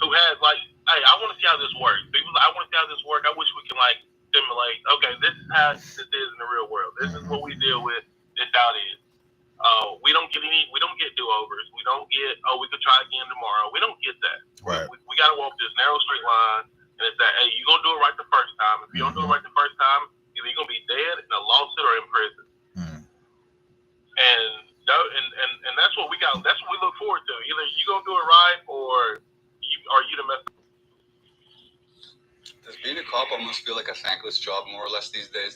who has like, hey, I want to see how this works. People, I want to see how this works. I wish we can like simulate. Okay, this is how this is in the real world. This is what we deal with. This is how it is. We don't get do-overs. We don't get, we could try again tomorrow. We don't get that. Right. We got to walk this narrow straight line. And it's that, hey, you're going to do it right the first time. If you don't do it right the first time, either you're going to be dead in a lawsuit or in prison. And that's what we got. That's what we look forward to. Either you're going to do it right or you the mess. Does being a cop almost feel like a thankless job more or less these days?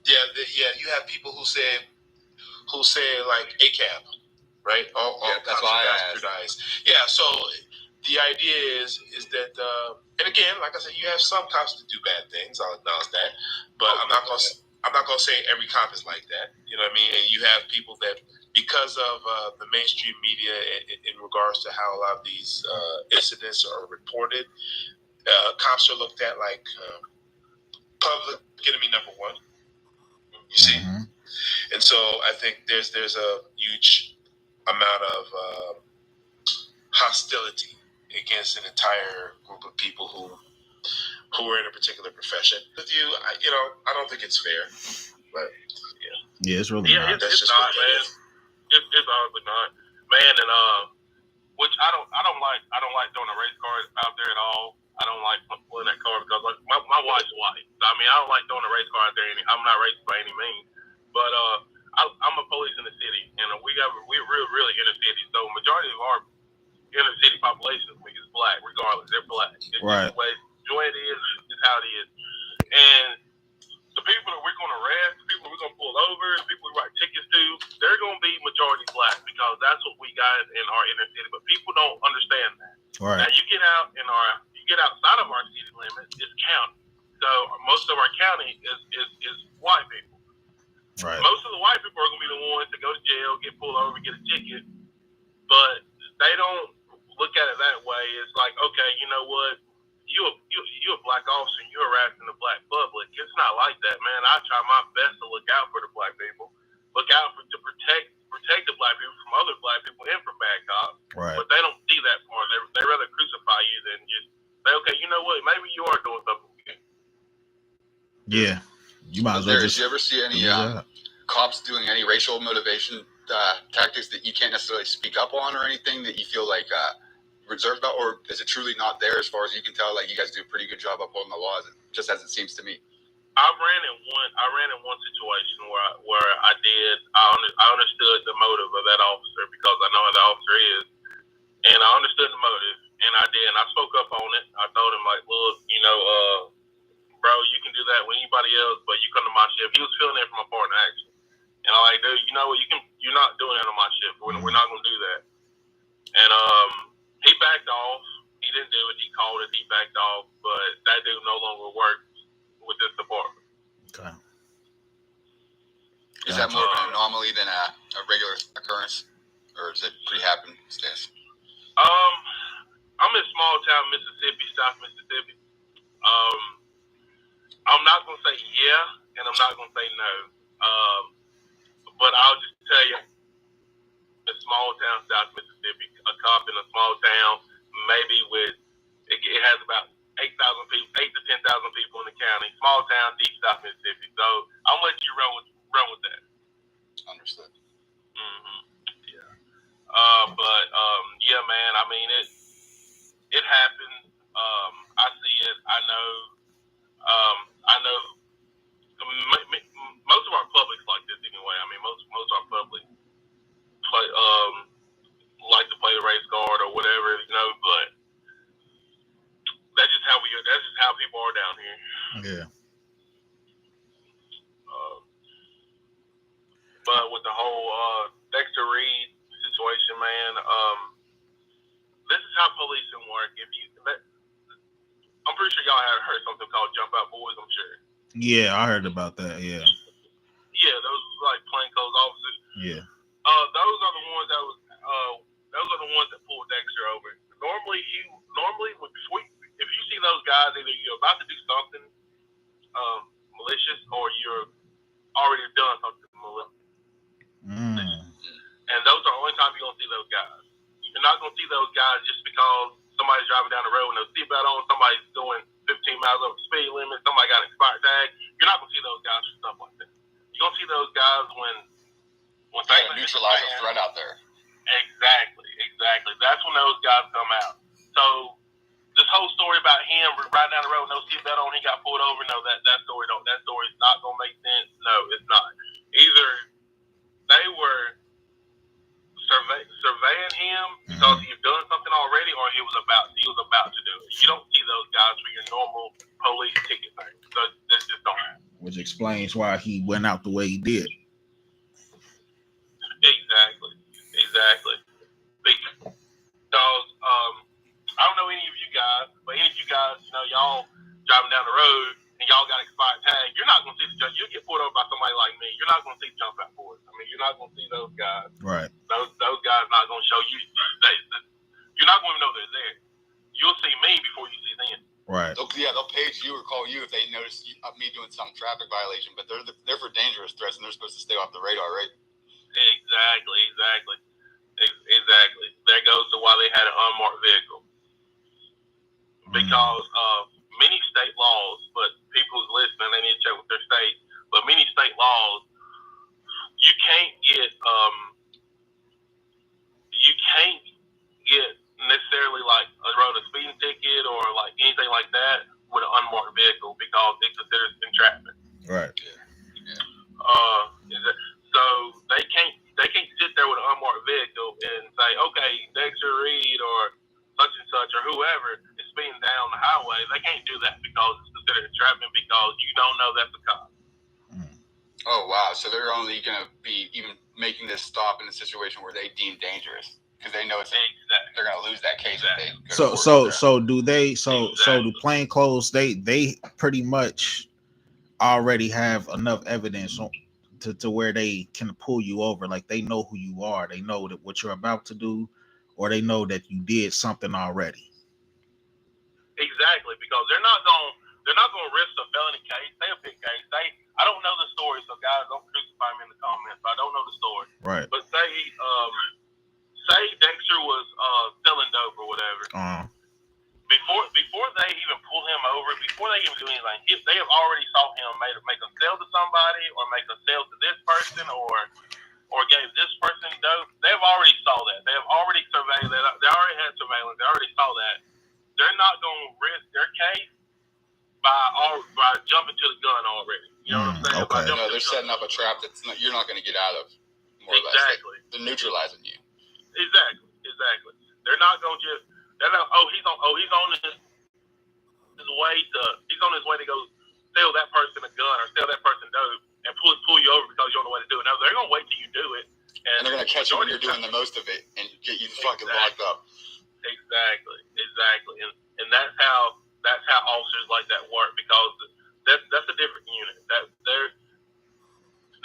Yeah. You have people who say like ACAB, right? All that's why I asked. Yeah, so the idea is that, and again, like I said, you have some cops that do bad things. I'll acknowledge that, but I'm not gonna say every cop is like that. You know what I mean? And you have people that, because of the mainstream media in regards to how a lot of these incidents are reported, cops are looked at like public enemy number one. You see, and so I think there's a huge amount of hostility against an entire group of people who are in a particular profession. With you, I don't think it's fair. But yeah, it's really not. It's not, man. It's honestly not, man. And which I don't like throwing a race car out there at all. I don't like pulling that car because like my wife's white. So, I mean, I don't like throwing a race car out there. I'm not racist by any means, but I'm a police in the city, and we're really inner city. So majority of our inner city population is black, regardless. They're black. It's right. The way it is how it is. And the people that we're So most of our county is white people. Right. Most of the white people are going to be the ones that go to jail, get pulled over, get a ticket, but they don't look at it that way. It's like, okay, you know what? You a black officer, you harassing the black public. It's not like that, man. I try my best to look out for the black people, look out to protect the black people from other black people and from bad cops. Right. But they don't see that part. They rather crucify you than just say, okay, you know what? Maybe you are doing something good. Yeah. You might as well just. Did you ever see any cops doing any racial motivation tactics that you can't necessarily speak up on or anything that you feel like reserved about, or is it truly not there as far as you can tell? Like, you guys do a pretty good job upholding the laws, just as it seems to me. I ran in one situation where I understood the motive of that officer because I know how the officer is, and I understood the motive, and I did, and I spoke up on it. I told him, like, look, bro, you can do that with anybody else, but you come to my shift. He was feeling it from a partner action, and I'm like, dude, you know what? You're not doing that on my shift. We're not gonna do that. And he backed off. He didn't do it. He called it. He backed off. But that dude no longer works with this department. Okay. Is that more of an anomaly than a regular occurrence, or is it pretty happenstance? I'm in small town Mississippi, South Mississippi. I'm not gonna say yeah, and I'm not gonna say no. But I'll just tell you, a small town, South Mississippi, a cop in a small town, maybe it has about 8,000 people, 8 to 10,000 people in the county. Small town, deep South Mississippi. So I'm letting you run with that. Understood. Mm-hmm. Yeah. But yeah, man. I mean, it happens. I see it. I know. Most of our public's like this anyway. I mean, most of our public like to play the race card or whatever, but that's just how people are down here. Yeah. But with the whole Dexter Reed situation, man, this is how policing work. I'm pretty sure y'all have heard something called Jump Out Boys, I'm sure. Yeah, I heard about that, yeah. Yeah, those like plainclothes officers. Yeah. Those are the ones that pulled Dexter over. Normally, if you see those guys, either you're about to do something malicious or you're already done something malicious. And those are the only times you're gonna see those guys. You're not gonna see those guys just because somebody's driving down the road with no seatbelt on, somebody's doing 15 miles over the speed limit, somebody got an expired tag. You're not gonna see those guys for stuff like that. You're gonna see those guys when things neutralize a threat out there. Exactly. That's when those guys come out. So this whole story about him riding down the road with no seatbelt on, he got pulled over. No, that story's not gonna make sense. No, it's not. Either they were surveying him because he's done something already, or he was about to do it. You don't see those guys for your normal police ticket thing. So that just don't happen. Which explains why he went out the way he did. Exactly. Because I don't know any of you guys, but any of you guys, y'all driving down the road and y'all got expired tag, you're not gonna see the jump. You'll get pulled over by somebody like me. You're not gonna see Jump Out Boys. I mean, you're not gonna see those guys. Right. Those guys not gonna show you. You're not gonna know they're there. You'll see me before you see them. Right. They'll page you or call you if they notice me doing some traffic violation. But they're for dangerous threats, and they're supposed to stay off the radar, right? Exactly. That goes to why they had an unmarked vehicle. Because many state laws, but people who's listening, they need to check with their state. But many state laws, you can't get necessarily like a speeding ticket or like anything like that with an unmarked vehicle because it's considered entrapment. Right. So they can't sit there with an unmarked vehicle and say, okay, Dexter Reed or such and such or whoever is speeding down the highway. They can't do that because it's considered entrapment because you don't know that's a cop. Oh wow! So they're only going to be even making this stop in a situation where they deem dangerous because they know it's they're gonna lose that case. Exactly. If they So do they? So do plainclothes? They pretty much already have enough evidence to where they can pull you over. Like they know who you are. They know that what you're about to do, or they know that you did something already. Exactly, because they're not gonna risk a felony case. Say a big case. I don't know the story, so guys don't crucify me in the comments. I don't know the story. Right. But say Dexter was selling dope or whatever. Before they even pull him over, before they even do anything, they have already saw him make a sale to somebody, or make a sale to this person, or gave this person dope. They've already saw that. They have already surveilled that. They already had surveillance. They already saw that. They're not going to risk their case by jumping to the gun already. You know what I'm saying? Okay. No, they're setting up a trap you're not going to get out of. More or less. They're neutralizing you. Exactly. They're not going to just. They're not. He's on his way to go sell that person a gun or sell that person dope and pull you over because you don't know what to do. No, they're going to wait till you do it. And they're going to catch you when you're doing the most of it and get you fucking locked up. Exactly. And that's how officers like that work, because that's a different unit.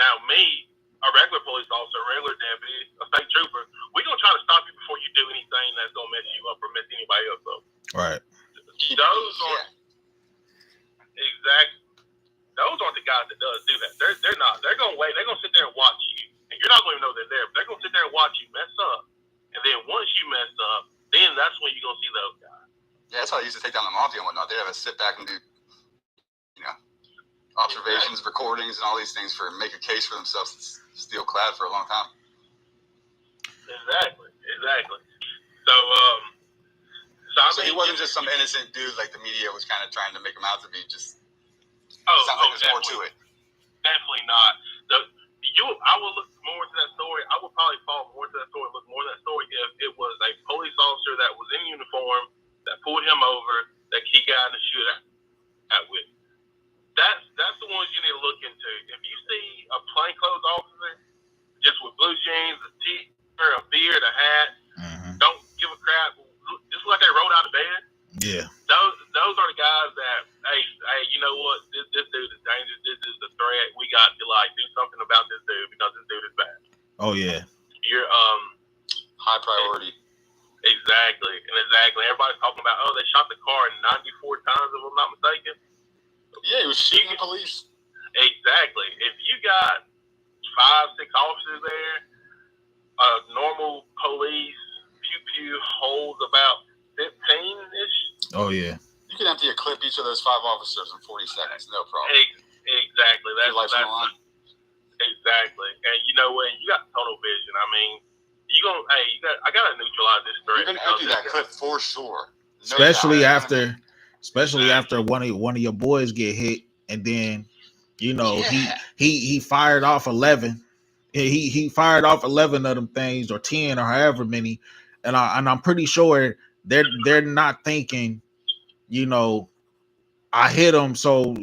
Now me, a regular police officer, a regular deputy, a state trooper, we're gonna try to stop you before you do anything that's gonna mess you up or mess anybody else up. Right. Those aren't the guys that do that. They're not. They're gonna wait. They're gonna sit there and watch you, and you're not gonna even know they're there. But they're gonna sit there and watch you mess up, and then once you mess up, then that's when you're gonna see those guys. Yeah, that's how they used to take down the mafia and whatnot. They have to sit back and do, observations, recordings, and all these things for make a case for themselves and steal cloud for a long time. Exactly. So he wasn't just some innocent dude like the media was kind of trying to make him out to be. Just sounds like there's more to it. Definitely not. I would look more into that story. I would probably fall more into that story, look more into that story if it was a police officer that was in uniform that pulled him over, that he got in a shootout with. That's the ones you need to look into. If you see a plainclothes officer just with blue jeans, a t-shirt, a beard, a hat, don't give a crap, just like they rolled out of bed. Yeah. Those are the guys that, hey, you know what? This dude is dangerous. This is a threat. We got to do something about this dude because this dude is bad. Oh yeah. You're high priority. Exactly. Everybody's talking about, they shot the car 94 times, if I'm not mistaken. Yeah, he was shooting the police. Exactly. If you got 5-6 officers there, a normal police pew holds about 15-ish. Oh yeah. You can empty a clip each of those 5 officers in 40 seconds, no problem. Exactly. That's exactly. And you know what? You got tunnel vision. I mean, I gotta neutralize this threat. You're gonna empty that clip for sure. No especially after one of your boys get hit, and then he fired off 11. He fired off 11 of them things, or 10, or however many, and I'm pretty sure they're not thinking, I hit him, so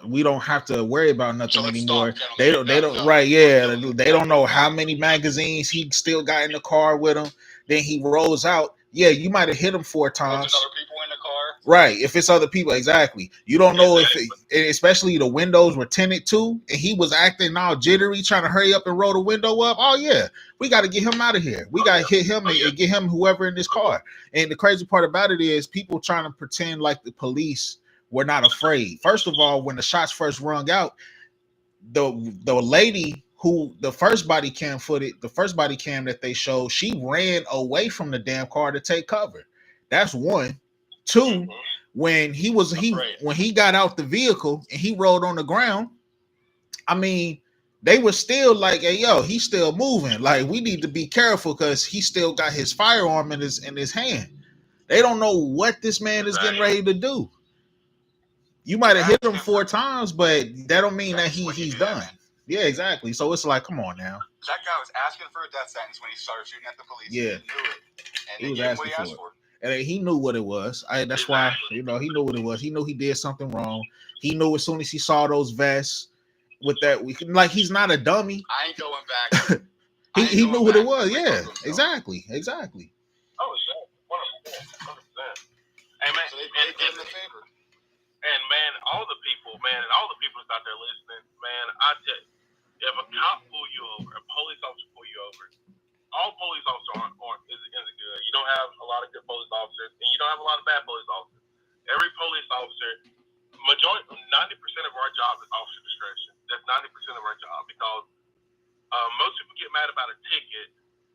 we don't have to worry about nothing anymore. They don't right, yeah. They don't know how many magazines he still got in the car with him. Then he rolls out. Yeah, you might have hit him 4 times. There's other people in the car. Right, if it's other people, exactly. You don't know especially the windows were tinted too, and he was acting all jittery, trying to hurry up and roll the window up. Oh yeah, we got to get him out of here. We got to hit him and get him whoever in this car. And the crazy part about it is people trying to pretend like the police were not afraid. First of all, when the shots first rung out, the lady who the first body cam that they showed, she ran away from the damn car to take cover. That's one. 2, when he got out the vehicle and he rolled on the ground, I mean, they were still like, hey, yo, he's still moving. Like, we need to be careful because he still got his firearm in his hand. They don't know what this man is getting ready to do. You might have hit him 4 times, but that don't mean that he's done. Yeah, exactly. So it's like, come on now. That guy was asking for a death sentence when he started shooting at the police. Yeah. He knew it. And he was asking what he asked for. And he knew what it was. That's why, he knew what it was. He knew he did something wrong. He knew as soon as he saw those vests with that, like, he's not a dummy. I ain't going back. he knew what it was. Yeah, exactly. Oh they did him a favor. And man, all the people that's out there listening, man, I tell you, if a cop pull you over, a police officer pull you over, all police officers isn't good. You don't have a lot of good police officers, and you don't have a lot of bad police officers. Every police officer, 90% of our job is officer discretion. That's 90% of our job because most people get mad about a ticket,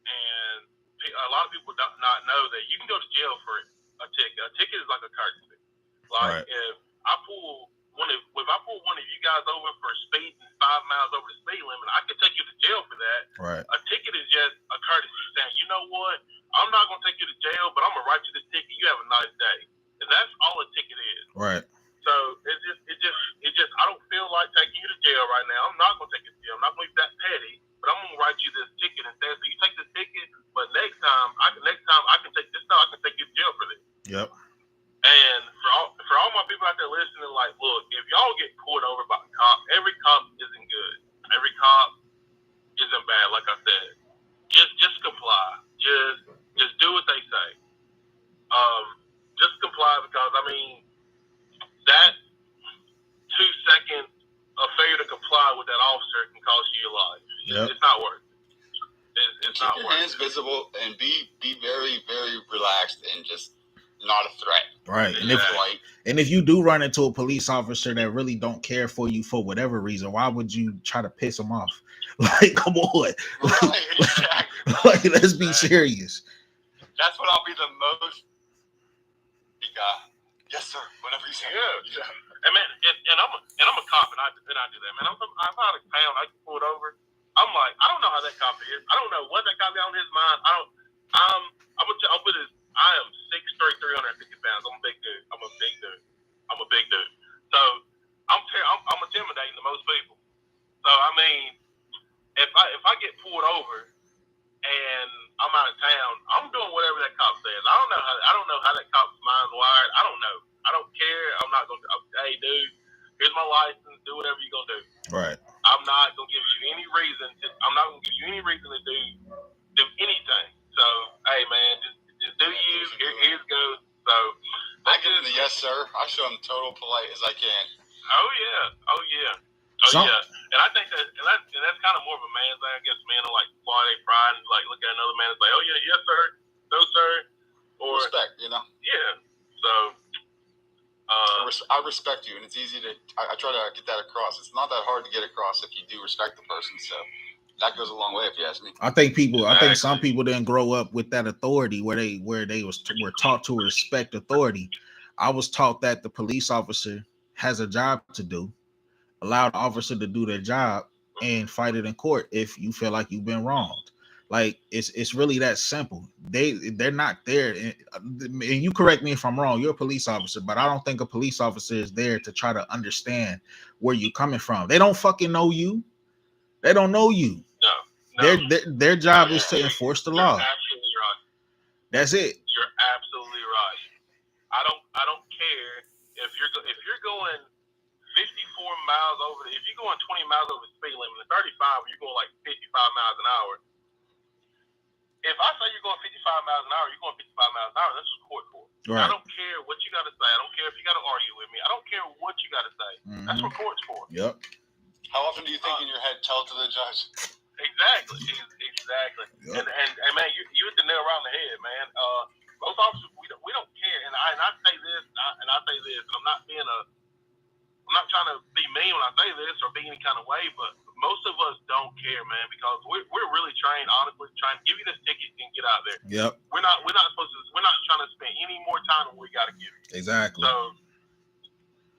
and a lot of people do not know that you can go to jail for a ticket. A ticket is like a courtesy. Like right. if I pull one of you guys over for speeding 5 miles over the speed limit, I could take you to jail for that. Right. A ticket is just a courtesy saying, you know what, I'm not gonna take you to jail, but I'm gonna write you this ticket. You have a nice day, and that's all a ticket is. Right. So it just I don't feel like taking you to jail right now. I'm not gonna take you to jail. I'm not gonna be that petty, but I'm gonna write you this ticket instead. So you take this ticket, but next time I can take this stuff. I can take you to jail for this. Yep. And for all my people out there listening, like, look, if y'all get pulled over by a cop, every cop isn't good. Every cop isn't bad. Like I said, just comply. Just do what they say. Just comply because I mean that 2 seconds of failure to comply with that officer can cost you your life. Yep. It's not worth it. It's Keep not your worth hands it. visible and be very, very relaxed and just not a threat. Right. Exactly. And if you do run into a police officer that really don't care for you for whatever reason, why would you try to piss them off? Like, come on. Right, exactly. Like, let's be serious. That's what I'll be the most. Yes, sir. Whatever you say. Yeah. And man, and I'm a cop, and I do that, man. I'm out of town. I get pulled over. I'm like, I don't know how that cop is. I don't know what that cop got on his mind. I'll put this. I am 6'3", 350 pounds. I'm a big dude. So I'm intimidating to most people. So I mean, if I get pulled over and I'm out of town, I'm doing whatever that cop says. I don't know how that cop's mind's wired. I don't know. I don't care. I'm not gonna. Hey, dude, here's my license. Do whatever you're gonna do. Right. I'm not gonna give you any reason to. I'm not gonna give you any reason to do anything. So hey, man, just do you. Here's goes. So I give him the yes, sir. I show him total polite as I can. Oh yeah. And I think that's kind of more of a man thing. I guess men are like fly their pride and like look at another man and say, oh yeah, yes sir, no sir, or respect, you know. Yeah. So I respect you, and it's easy to. I try to get that across. It's not that hard to get across if you do respect the person. So that goes a long way, if you ask me. I think some people didn't grow up with that authority where they were taught to respect authority. I was taught that the police officer has a job to do. Allow the officer to do their job and fight it in court if you feel like you've been wronged. Like it's really that simple. They're not there. And you correct me if I'm wrong. You're a police officer, but I don't think a police officer is there to try to understand where you're coming from. They don't fucking know you. They don't know you. No. Their job is to enforce the law. You're absolutely right. That's it. You're absolutely right. I don't care if you're going 54 miles over. If you're going 20 miles over the speed limit, the 35, you're going like 55 miles an hour. If I say you're going 55 miles an hour, you're going 55 miles an hour. That's just court. Right. I don't care what you got to say. I don't care if you got to argue with me. I don't care what you got to say. Mm-hmm. That's what court's for. Yep. How often do you think in your head tell it to the judge? Exactly. Yep. And man, you hit the nail right on the head, man. Most officers, we don't care. And I say this, and I say this. I'm not trying to be mean when I say this or be any kind of way, but most of us don't care, man, because we're really trained, honestly, trying to give you this ticket and get out there. Yep. We're not trying to spend any more time than we got to give you. Exactly. So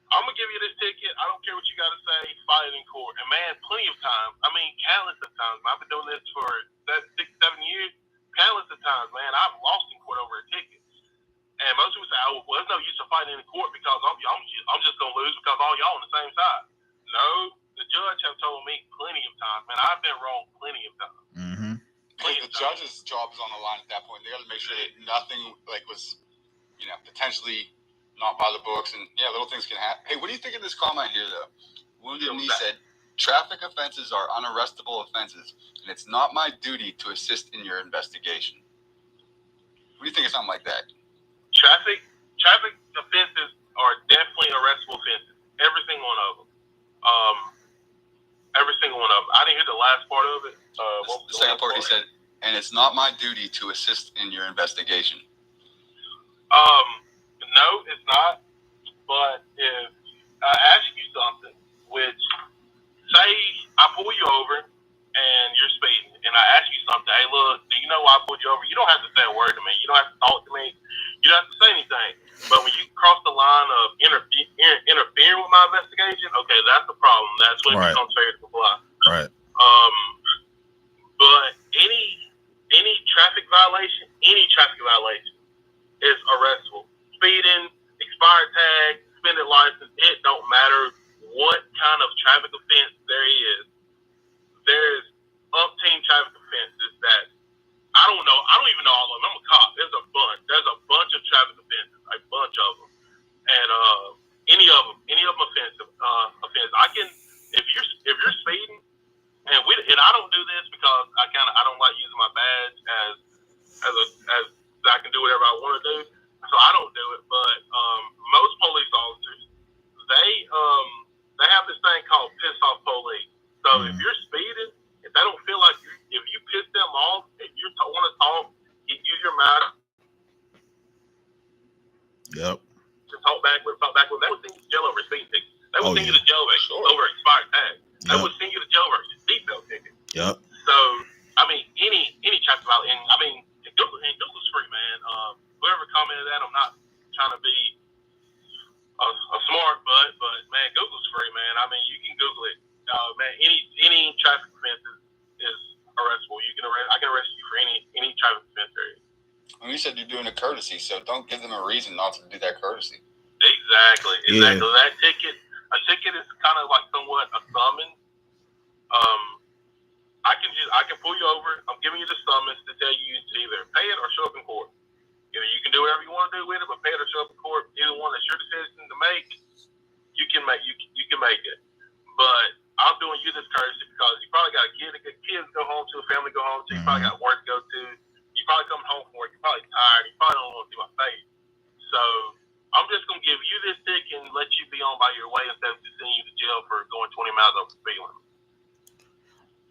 I'm gonna give you this ticket. I don't care what you got to say. Fight it in court. And man, plenty of times. I mean, countless of times. I've been doing this for 6-7 years. Countless of times, man. I've lost in court over a ticket. And most people say, "Oh, well, there's no use of fighting in court because I'm just gonna lose because all y'all on the same side." No, the judge have told me plenty of times, man. I've been wrong plenty of times. Mm-hmm. The judge's job is on the line at that point. They got to make sure that nothing was, potentially not by the books, and little things can happen. Hey, what do you think of this comment here, though? Wounded Knee said, "Traffic offenses are unarrestable offenses, and it's not my duty to assist in your investigation." What do you think of something like that? Traffic traffic offenses are definitely arrestable offenses. Every single one of them. Every single one of them. I didn't hear the last part of it. The second part, he said, and it's not my duty to assist in your investigation. No, it's not. But if I ask you something, which say I pull you over and you're speeding, and I ask you something, hey, look, do you know why I pulled you over? You don't have to say a word to me. You don't have to talk to me. You don't have to say anything. But when you cross the line of interfering with my investigation, okay, that's the problem. That's when it becomes fair to comply. Right. But any traffic violation is arrestable. Speeding, expired tag, suspended license, it don't matter what kind of traffic offense there is. There's umpteen traffic offenses that I don't know. I don't even know all of them. I'm a cop. There's a bunch of traffic offenses, a bunch of them, and any of them offensive. I can if you're speeding, and I don't do this because I don't like using my badge as I can do whatever I want to do. So I don't do it, but most police officers, they have this thing called piss off police. So if you're speeding, if they don't feel like if you piss them off, if you want to talk, you use your mouth. Yep. To talk back with. They would send you to jail over a speeding ticket. They would send you to jail over expired tag. Yep. They would send you to jail over a seatbelt ticket. Yep. So I mean, any traffic violation. And I mean, Google's free, man. Whoever commented that, I'm not trying to be a smart butt, but man, Google's free, man. I mean, you can Google it. Man, any traffic offense is arrestable. I can arrest you for any traffic offense area. And you said you're doing a courtesy, so don't give them a reason not to do that courtesy. Exactly. Yeah. A ticket is kind of like somewhat a summons. I can pull you over. I'm giving you the summons to tell you to either pay it or show up in court. You can do whatever you want to do with it, but pay it or show up in court. Either one that's your decision to make. You can make it. But I'm doing you this courtesy because you probably got kids to go home to, a family to go home to. You probably got work to go to. You probably coming home from work. You're probably tired. You probably don't want to see my face. So I'm just gonna give you this ticket and let you be on by your way instead of just sending you to jail for going 20 miles over the speed limit.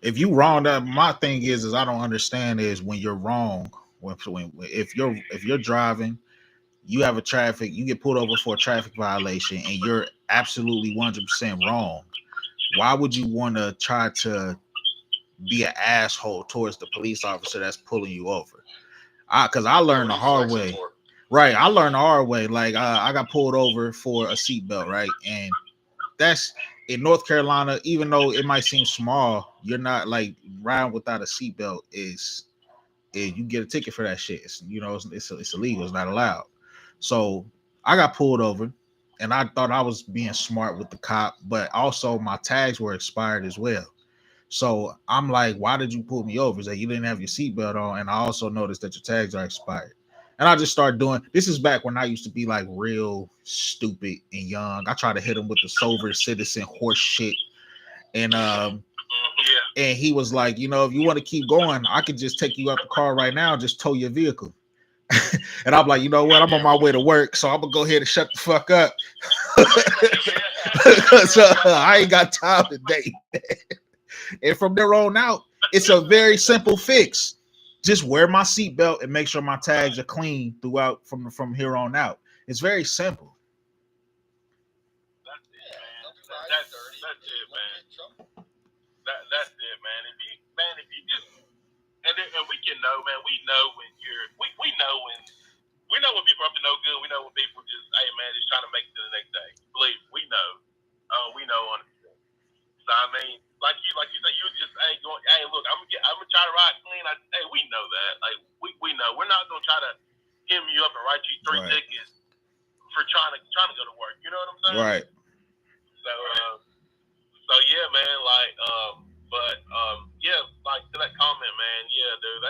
If you wrong, that my thing is I don't understand is when you're wrong. If you're driving, you have you get pulled over for a traffic violation, and you're absolutely 100% wrong. Why would you want to try to be an asshole towards the police officer that's pulling you over? Because I learned the hard way. Right, I learned the hard way. Like I got pulled over for a seatbelt, right? And that's in North Carolina, even though it might seem small, you're not like riding without a seatbelt is you get a ticket for that shit. It's illegal. It's not allowed. So I got pulled over, and I thought I was being smart with the cop, but also my tags were expired as well. So I'm like, why did you pull me over? It's like you didn't have your seatbelt on, and I also noticed that your tags are expired. And I just started doing this. Is back when I used to be like real stupid and young. I tried to hit him with the sober citizen horse shit, and and he was like, if you want to keep going, I could just take you out the car right now, just tow your vehicle. And I'm like, you know what? I'm on my way to work, so I'm gonna go ahead and shut the fuck up. So I ain't got time today. And from there on out, it's a very simple fix. Just wear my seatbelt and make sure my tags are clean throughout from here on out. It's very simple. That's it, man. That's it, man. If you just and we can know, man. We know when we know when people are up to no good. We know when people just, hey, man, just trying to make it to the next day. Believe me, we know. We know on it. So I mean, like you said, you just hey, look, I'm gonna try to ride clean. Hey, we know that. Like we know. We're not gonna try to hem you up and write you 3 tickets for trying to go to work. You know what I'm saying? Right. So yeah, man. Yeah, like to that comment, man. Yeah, dude.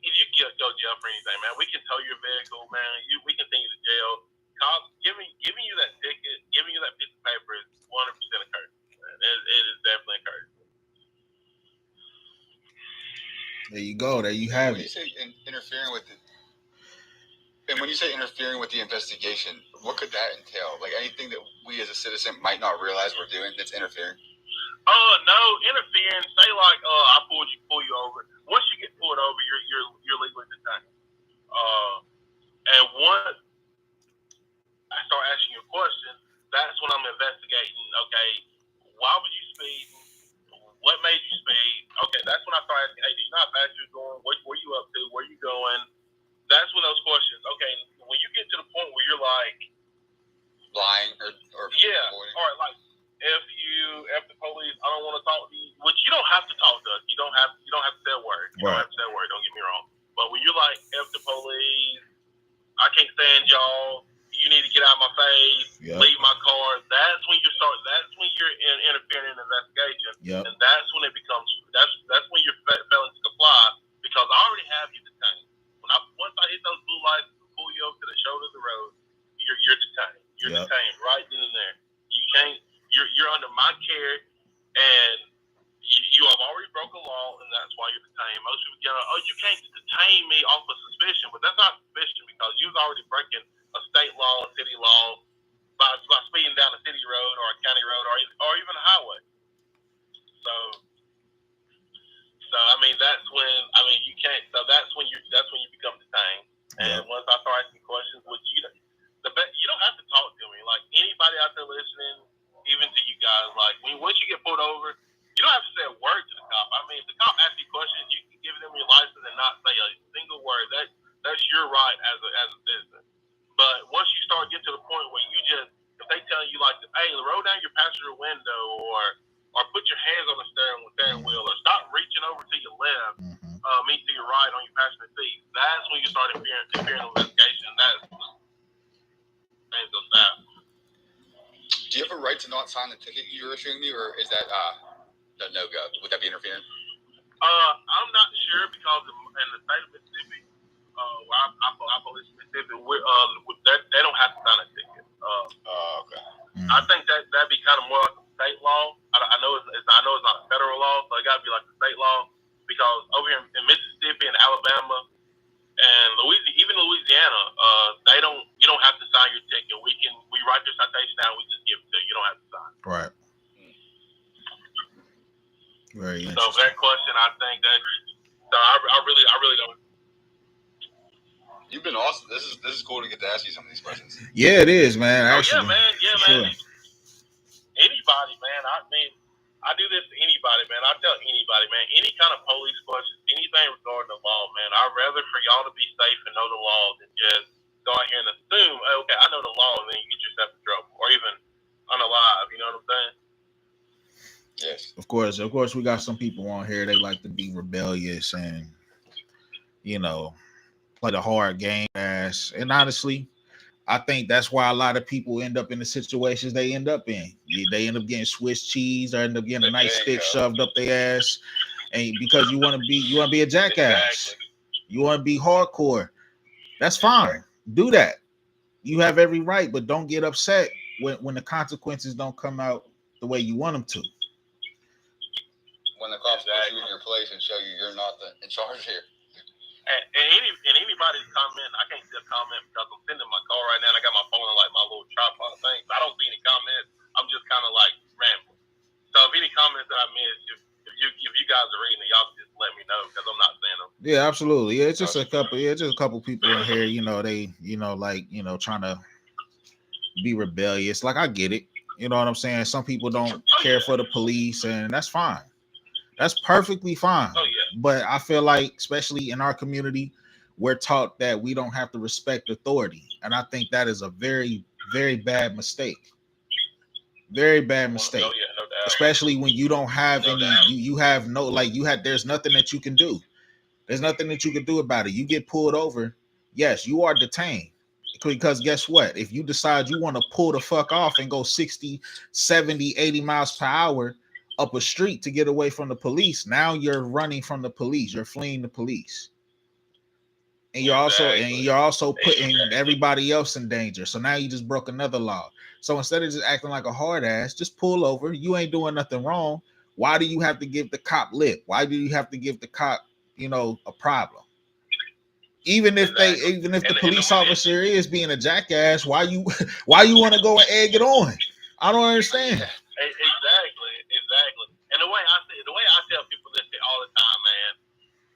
If you go jail for anything, man, we can tow your vehicle, man. We can send you to jail. Cops giving you that ticket, giving you that piece of paper is 100% a curse. It is definitely a curse. There you go. There you have it. You say interfering with it. And when you say interfering with the investigation, what could that entail? Like anything that we as a citizen might not realize we're doing that's interfering? No, interfering. Say like, I pull you over. Once you get pulled over, you're legally detained. And once I start asking you a question, that's when I'm investigating. Okay, why was you speeding? What made you speed? Okay, that's when I start asking, hey, do you know how fast you're going? Where you up to? Where you going? That's when those questions. Okay, when you get to the point where you're like lying or yeah, avoiding. All right, like if the police, I don't want to talk to you, which you don't have to talk to us. You don't have to say a word. You don't have to say a word. Don't get me wrong. But when you're like, if the police, I can't stand y'all. You need to get out of my face. Yep. Leave my car. That's when you start. That's when you're interfering in the investigation. Yep. And that's when it becomes. That's when you're failing to comply because I already have you detained. Once I hit those blue lights and pull you over to the shoulder of the road, you're detained. You're detained right then and there. You can't. You're under my care, and you have already broken law, and that's why you're detained. Most people get, you can't detain me off of suspicion, but that's not suspicion because you was already breaking a state law, a city law, by speeding down a city road or a county road or even a highway. So I mean you can't. So that's when you become detained. And once I start asking questions, you don't have to talk to me. Like anybody out there listening, even to you guys, like once you get pulled over, you don't have to say a word to the cop. I mean, if the cop asks you questions, you can give them your license and not say a single word. That's your right as a citizen. But once you start getting to the point where if they tell you like, hey, roll down your passenger window or put your hands on the steering wheel or stop reaching over to your left, meet to your right on your passenger seat, that's when you start interfering in the investigation. That's things go south. Do you have a right to not sign the ticket you're issuing me, or is that a no-go? Would that be interfering? I'm not sure because in the state of Mississippi, where I police Mississippi, they don't have to sign a ticket. Okay. I think that'd be kind of more like a state law. I know it's not a federal law, so it got to be like a state law because over here in Mississippi and Alabama and Louisiana, you don't have to sign your ticket. We write your citation down, we just give it to you. You don't have to sign. Right. Very interesting. So for that question, I think that. So I really don't. You've been awesome. This is cool to get to ask you some of these questions. Yeah, it is, man. Actually. Yeah, man. Anybody, man. I mean, I do this to anybody, man. I tell anybody, man. Any kind of police questions, anything regarding the law, man. I'd rather for y'all to be safe and know the law than just go out here and assume, okay, I know the law, and then you get yourself in trouble, or even unalive. You know what I'm saying? Yes. Of course, we got some people on here. They like to be rebellious and play the hard game ass. And honestly, I think that's why a lot of people end up in the situations they end up in. They end up getting Swiss cheese or end up getting a nice stick shoved up their ass, and because you want to be a jackass, exactly. You want to be hardcore. That's fine. Do that. You have every right, but don't get upset when the consequences don't come out the way you want them to. When the cops put you in your place and show you're not in charge here. And anybody's comment, I can't see a comment because I'm sitting in my car right now and I got my phone on like my little tripod thing. So I don't see any comments. I'm just kind of like rambling. So if any comments that I missed, if you guys are reading it, y'all just let me know because I'm not seeing them. Yeah, absolutely. Yeah, it's just a couple. Yeah, just a couple people in here. They trying to be rebellious. Like I get it. You know what I'm saying? Some people don't care for the police, and that's fine. That's perfectly fine. Oh, yeah. But I feel like, especially in our community, we're taught that we don't have to respect authority. And I think that is a very, very bad mistake. Very bad mistake. No doubt. Especially when you don't have there's nothing that you can do. There's nothing that you can do about it. You get pulled over. Yes, you are detained. Because guess what? If you decide you want to pull the fuck off and go 60, 70, 80 miles per hour up a street to get away from the police, now you're running from the police. You're fleeing the police. And you're also putting everybody else in danger. So now you just broke another law. So instead of just acting like a hard ass, just pull over. You ain't doing nothing wrong. Why do you have to give the cop lip? Why do you have to give the cop, a problem? Even if the police officer is being a jackass, why you want to go and egg it on? I don't understand. Exactly. And the way I tell people this all the time, man,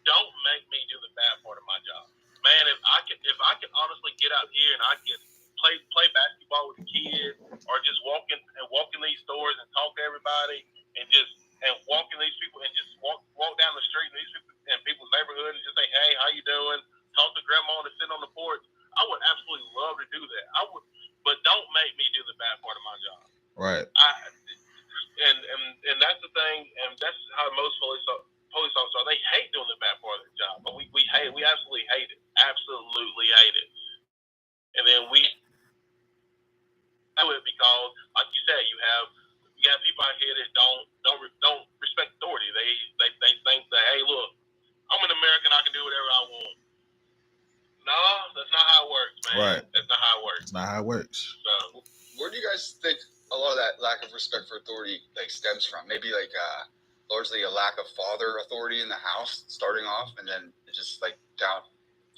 don't make me do the bad part of my job. Man, if I can honestly get out here and I can play basketball with the kids, or just walk in these stores and talk to everybody, and walk in these people and just walk down the street in these people in people's neighborhood and just say, hey, how you doing? Talk to grandma and sit on the porch. I would absolutely love to do that. I would, but don't make me do the bad part of my job. Right. And that's the thing, and that's how most police officers are. They hate doing the bad part of their job, but we absolutely hate it. Absolutely hate it. And then we do it because, like you said, you have people out here that don't respect authority. They think that, hey, look, I'm an American, I can do whatever I want. No, that's not how it works, man. Right. That's not how it works. It's not how it works. So, where do you guys think a lot of that lack of respect for authority stems from? Maybe largely a lack of father authority in the house starting off, and then it just down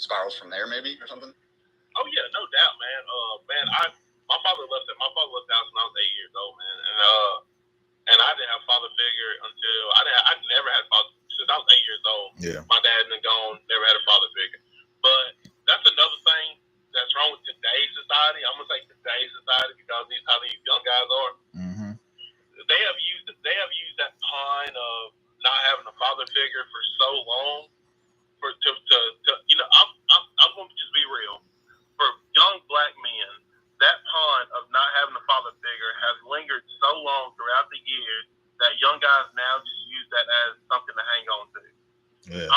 spirals from there, maybe, or something. Oh yeah, no doubt, man. My father left the house when I was 8 years old, man, and I didn't have a father figure until I never had a father since I was 8 years old. Yeah. My dad had been gone, never had a father figure. But that's another thing that's wrong with today's society. I'm gonna say today's society because these how these young guys are. Mm-hmm. They have used that pine of not having a father figure for so long I'm gonna just be real. For young black men, that pond of not having a father figure has lingered so long throughout the years that young guys now just use that as something to hang on to. Yeah.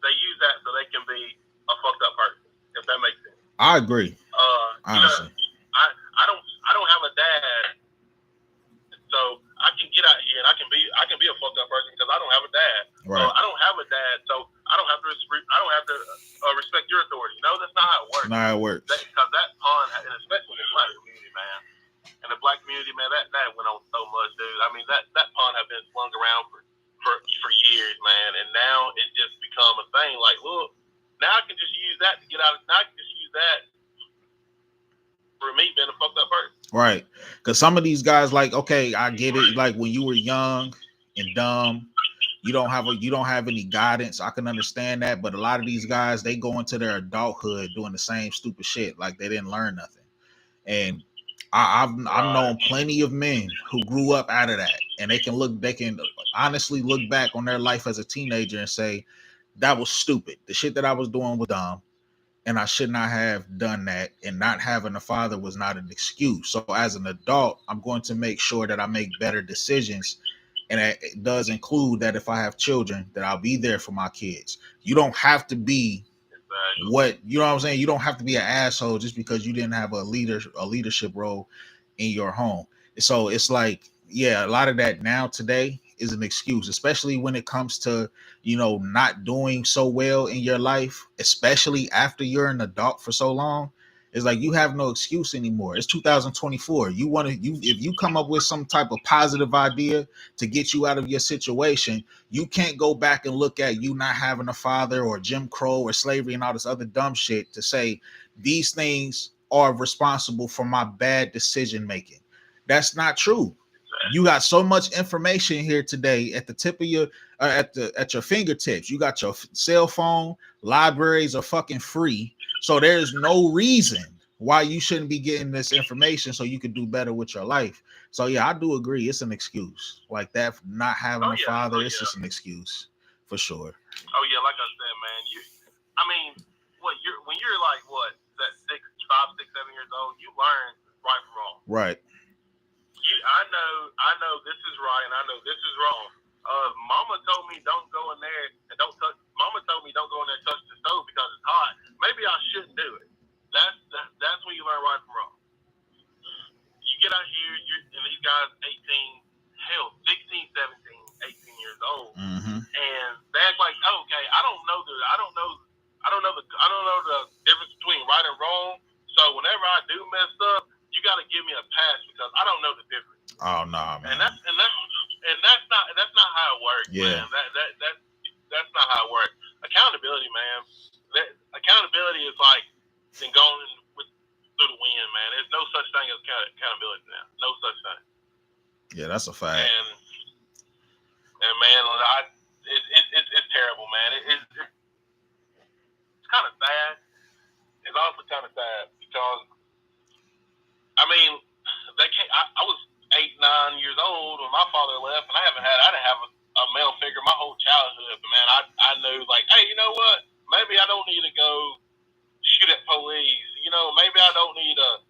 They use that so they can be a fucked up person, if that makes sense. I agree. Honestly. I don't have a dad, so I can get out here and I can be a fucked up person because I don't have a dad. Right. So I don't have a dad, so I don't have to respect your authority. No, that's not how it works. Not how it works. Because that pond, and especially in the black community, man. In the black community, man, that went on so much, dude. I mean, that pond have been slung around for years, man, and now it just become a thing. Like, look, now I can just use that to get out. Now I can just use that for me being a fucked up person. Right. Because some of these guys, okay, I get it. Like when you were young and dumb, you don't have any guidance. I can understand that. But a lot of these guys, they go into their adulthood doing the same stupid shit. Like they didn't learn nothing. And I've known plenty of men who grew up out of that, and they can honestly look back on their life as a teenager and say, that was stupid. The shit that I was doing was dumb, and I should not have done that. And not having a father was not an excuse. So as an adult, I'm going to make sure that I make better decisions. And it does include that if I have children, that I'll be there for my kids. You don't have to be you know what I'm saying? You don't have to be an asshole just because you didn't have a leadership role in your home. So it's like, yeah, a lot of that now today is an excuse, especially when it comes to, not doing so well in your life, especially after you're an adult for so long. It's like you have no excuse anymore. It's 2024. If you come up with some type of positive idea to get you out of your situation, you can't go back and look at you not having a father or Jim Crow or slavery and all this other dumb shit to say these things are responsible for my bad decision making. That's not true. You got so much information here today at the tip of your at your fingertips. You got your cell phone. Libraries are fucking free. So there's no reason why you shouldn't be getting this information so you could do better with your life. So yeah, I do agree. It's an excuse. Like that, not having a father, it's just an excuse for sure. Oh yeah, like I said, man. When you're like what, that 5, 6, 7 years old, you learn right from wrong. Right. I know this is right and I know this is wrong. Mama told me don't go in there and don't touch. Mama told me don't go in there and touch the stove because it's hot. Maybe I shouldn't do it. That's when you learn right from wrong. You get out here, and these guys 18, hell, 16, 17, 18 years old, and they act like, oh, okay, I don't know the difference between right and wrong. So whenever I do mess up, you got to give me a pass because I don't know the difference. Oh no, man. And that's not how it works. Yeah. Man. That's not how it works. Accountability no such thing. Yeah, that's a fact. And man, it's terrible, man. It's kind of sad. It's also kind of sad because I mean, they can't. I was 8, 9 years old when my father left, and I didn't have a male figure my whole childhood. But man, I knew like, hey, you know what? Maybe I don't need to go shoot at police. You know, maybe I don't need to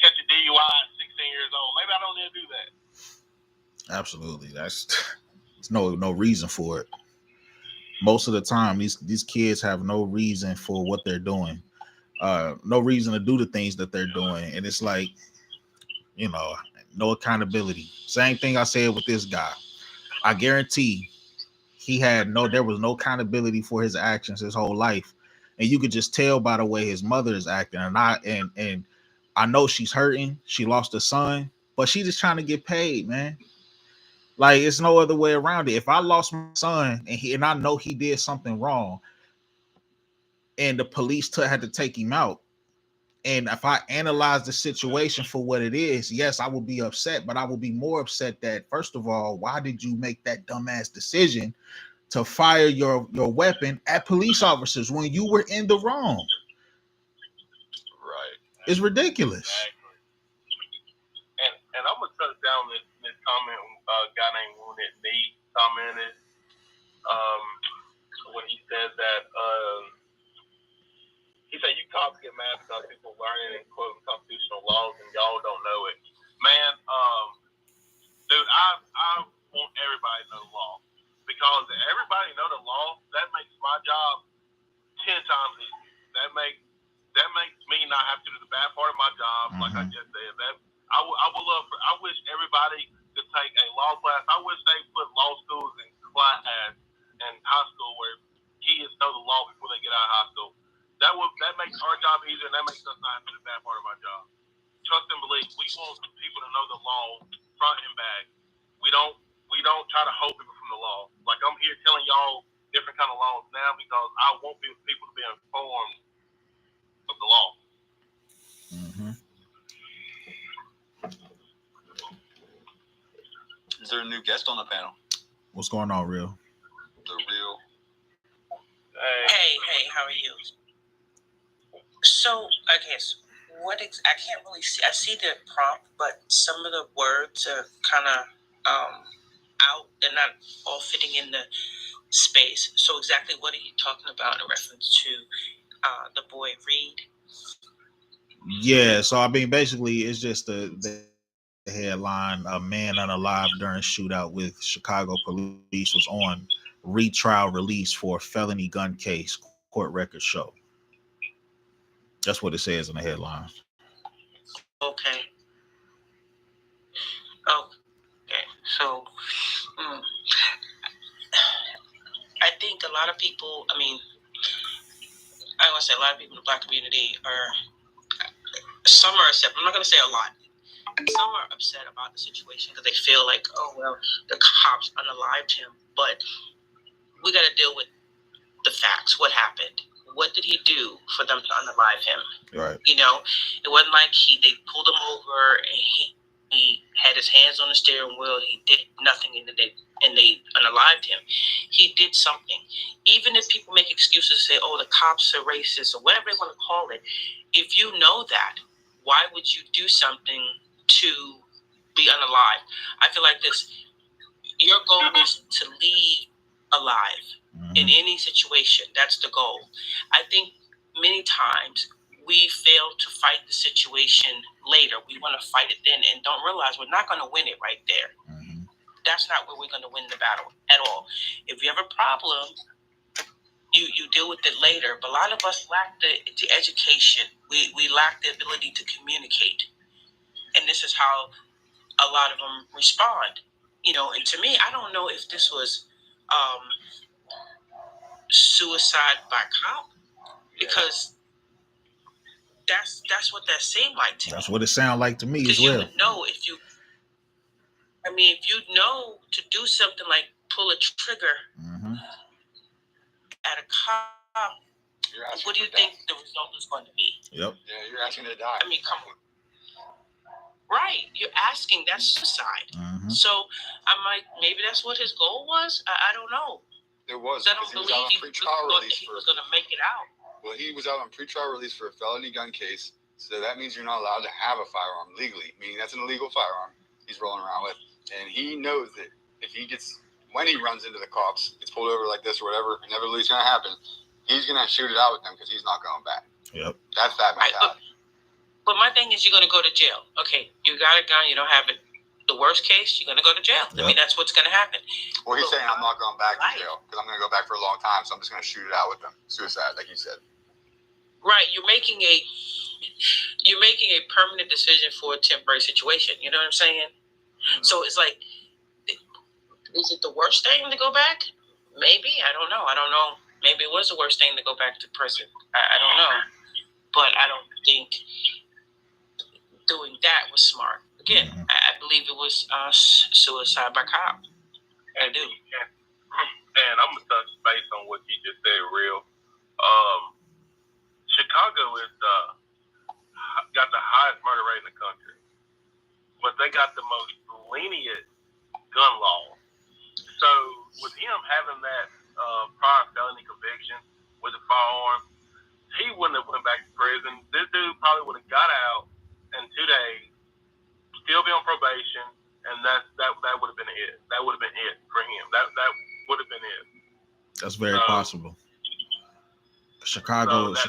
catch a DUI at 16 years old. Maybe I don't need to do that. Absolutely, there's no reason for it. Most of the time, these kids have no reason for what they're doing. No reason to do the things that they're doing, and it's like, no accountability. Same thing I said with this guy. I guarantee there was no accountability for his actions his whole life, and you could just tell by the way his mother is acting. And I know she's hurting. She lost a son, but she's just trying to get paid, man. Like, it's no other way around it. If I lost my son and I know he did something wrong, and the police had to take him out, and if I analyze the situation for what it is, yes, I will be upset, but I will be more upset that, first of all, why did you make that dumbass decision to fire your weapon at police officers when you were in the wrong? Right. It's ridiculous. Exactly. And I'm gonna touch down this comment. A guy named Wounded Knee commented when he said that he said you cops get mad because people learning and quoting constitutional laws and y'all don't know it. Man, dude, I want everybody to know the law, because if everybody know the law, that makes my job 10 times easier. That makes me not have to do the bad part of my job. Like I just said, that I wish everybody could take a law class. I wish they put law schools in class in high school where kids know the law before they get out of high school. That makes our job easier, and that makes us not have to do the bad part of our job. Trust and believe. We want people to know the law front and back. We don't try to hold people from the law. Like, I'm here telling y'all different kind of laws now because I want people to be informed of the law. Is there a new guest on the panel? What's going on, Real? The Real. Hey, how are you? So, I guess, I can't really see. I see the prompt, but some of the words are kind of out. They're not all fitting in the space. So, exactly what are you talking about in reference to the boy Reed? Yeah, so I mean, basically, it's just the headline: a man unalive during shootout with Chicago police was on retrial release for a felony gun case. Court records show. That's what it says in the headline. Okay. So, I think a lot of people, I want to say a lot of people in the Black community some are upset. I'm not going to say a lot. Some are upset about the situation because they feel like, oh, well, the cops unalived him. But we got to deal with the facts. What happened? What did he do for them to unalive him? Right. It wasn't like they pulled him over and he had his hands on the steering wheel. He did nothing and they unalived him. He did something. Even if people make excuses and say, oh, the cops are racist or whatever they want to call it, if you know that, why would you do something to be unalive? I feel like this. Your goal is to leave alive in any situation. That's the goal. I think many times we fail to fight the situation later. We want to fight it then and don't realize we're not going to win it right there. That's not where we're going to win the battle at all. If you have a problem, you deal with it later. But a lot of us lack the education. We lack the ability to communicate. And this is how a lot of them respond. And to me, I don't know if this was suicide by cop, because that's what that seemed like to me. That's what it sounded like to me as well. You would know if you know to do something like pull a trigger at a cop, what do you think the result is going to be? Yep. Yeah, you're asking to die. Come on. Right. You're asking. That's suicide. Mm-hmm. So I'm like, maybe that's what his goal was. I don't know. There was. I don't believe he was going to make it out. Well, he was out on pretrial release for a felony gun case. So that means you're not allowed to have a firearm legally, meaning that's an illegal firearm he's rolling around with. And he knows that if he gets, when he runs into the cops, gets pulled over like this or whatever, inevitably it's going to happen, he's going to shoot it out with them because he's not going back. Yep. That's that mentality. But my thing is, you're going to go to jail. Okay, you got a gun, you don't have it. The worst case, you're going to go to jail. Yep. I mean, that's what's going to happen. Well, he's saying, I'm not going back to jail because I'm going to go back for a long time, so I'm just going to shoot it out with them. Suicide, like you said. Right, you're making a permanent decision for a temporary situation. You know what I'm saying? Mm-hmm. So it's like, is it the worst thing to go back? Maybe. I don't know. Maybe it was the worst thing to go back to prison. I don't know. But I don't think doing that was smart. Again, I believe it was suicide by cop. I do. And I'm going to touch base on what you just said, real. Chicago is got the highest murder rate in the country, but they got the most lenient gun law. So with him having that prior felony conviction with a firearm, he wouldn't have went back to prison. This dude probably would have got out in 2 days, still be on probation, and that would have been it. That would have been it for him. That would have been it. That's very possible. Chicago is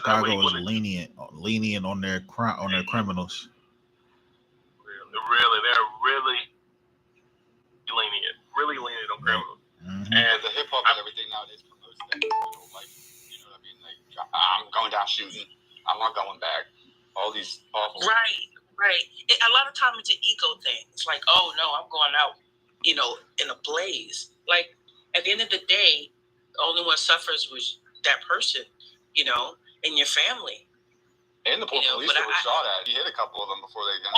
lenient on their criminals. Really, they're really lenient on criminals. Mm-hmm. And the hip hop and everything nowadays promotes that. Like, you know what I mean? Like, I'm going down shooting. I'm not going back. All these awful. Right. A lot of times it's an ego thing. It's like, oh no, I'm going out, in a blaze. Like at the end of the day, the only one suffers was that person. In your family. And the police that was shot at. He hit a couple of them before they got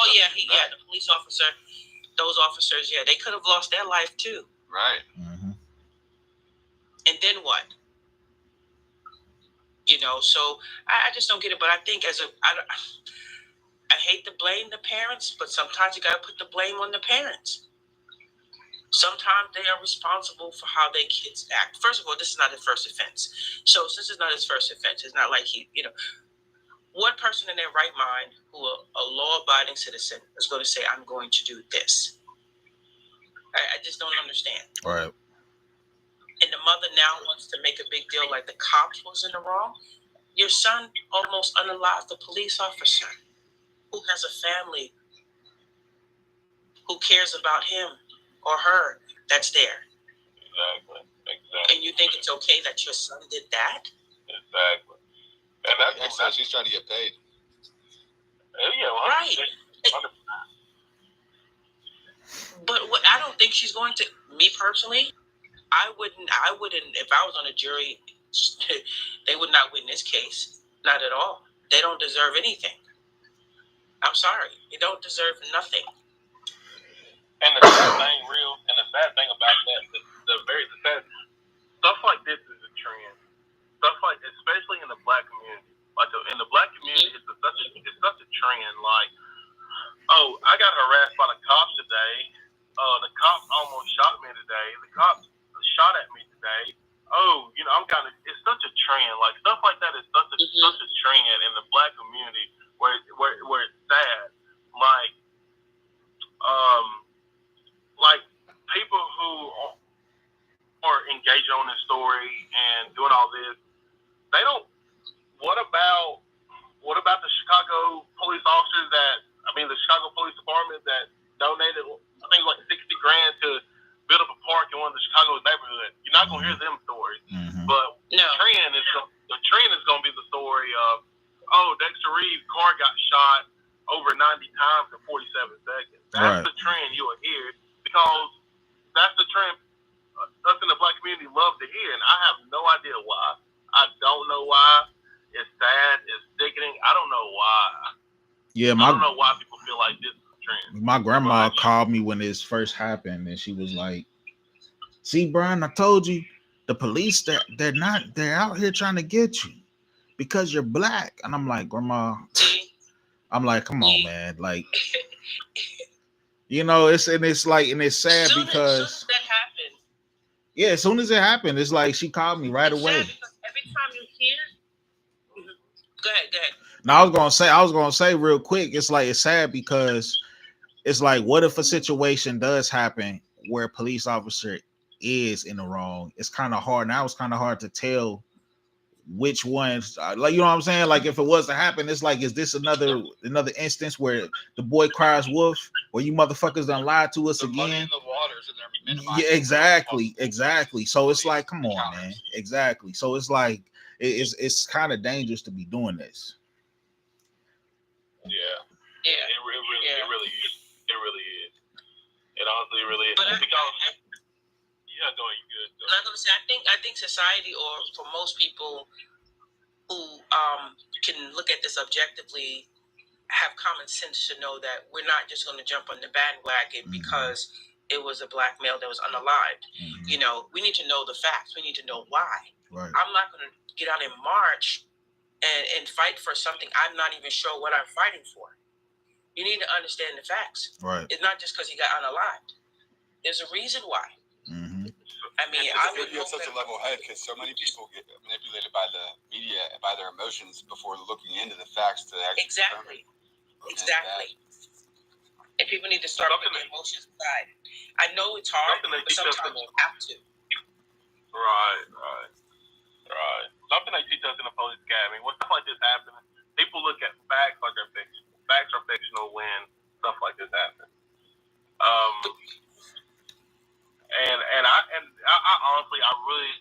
the police officer, those officers, they could have lost their life too. Right. Mm-hmm. And then what? So I just don't get it. But I think I hate to blame the parents, but sometimes you got to put the blame on the parents. Sometimes they are responsible for how their kids act. First of all, this is not his first offense. So since it's not his first offense, it's not like what person in their right mind who a law-abiding citizen is going to say, I'm going to do this? I just don't understand. All right. And the mother now wants to make a big deal like the cops was in the wrong. Your son almost unalived a police officer who has a family who cares about him or her that's there. Exactly. And you think it's okay that your son did that? Exactly. And that's she's trying to get paid. Yeah, right. But what I don't think she's going to. Me personally, I wouldn't. If I was on a jury, they would not win this case. Not at all. They don't deserve anything. I'm sorry. They don't deserve nothing. And the sad thing about that, the sad stuff like this is a trend. Stuff like, especially in the black community, in the black community, it's such a trend. Like, oh, I got harassed by the cops today. The cops almost shot me today. The cops shot at me today. Oh, it's such a trend. Like stuff like that is such a trend in the black community where it's sad. Like people who are engaging on this story and doing all this, they don't. What about the Chicago police officers the Chicago Police Department that donated, I think, like $60,000 to build up a park in one of the Chicago neighborhoods? You're not gonna hear them stories, but no. The trend is gonna be the story of, Dexter Reed's car got shot over 90 times in 47 seconds. That's the trend you will hear. Because that's the trend us in the black community love to hear, and I have no idea why. I don't know why. It's sad. It's sickening. I don't know why. Yeah, I don't know why people feel like this is a trend. My grandma called me when this first happened, and she was like, "See, Brian, I told you, the police they're out here trying to get you because you're black." And I'm like, Grandma, I'm like, come on, man, like. You know, it's like, and it's sad Soon because as that happened. Yeah, as soon as it happened, it's like she called me right away. Every time you hear, go ahead. Now I was gonna say real quick, it's like it's sad because it's like, what if a situation does happen where a police officer is in the wrong? It's kind of hard. Now it's kind of hard to tell which ones, like, you know what I'm saying? Like, if it was to happen, it's like, is this another instance where the boy cries wolf, or you motherfuckers done lied to us again? The waters and Yeah, exactly. So it's like, come on, man. Exactly. So it's like, it's kind of dangerous to be doing this. Yeah. It really is. It really is. It honestly really is. Because you're not doing good. I'm gonna say, I think society, or for most people who can look at this objectively, have common sense to know that we're not just going to jump on the bandwagon because it was a black male that was unalived. You know, we need to know the facts. We need to know why. Right. I'm not going to get out and march and fight for something I'm not even sure what I'm fighting for. You need to understand the facts. Right. It's not just because he got unalived. There's a reason why. I mean, I would you have such a level head because so many people get manipulated by the media and by their emotions before looking into the facts to actually Exactly. And people need to start putting their emotions aside. I know it's hard, but sometimes you have to. Right. Something they teach us in the police academy. When stuff like this happens, people look at facts like they're fictional. Facts are fictional when stuff like this happens. And I honestly, I really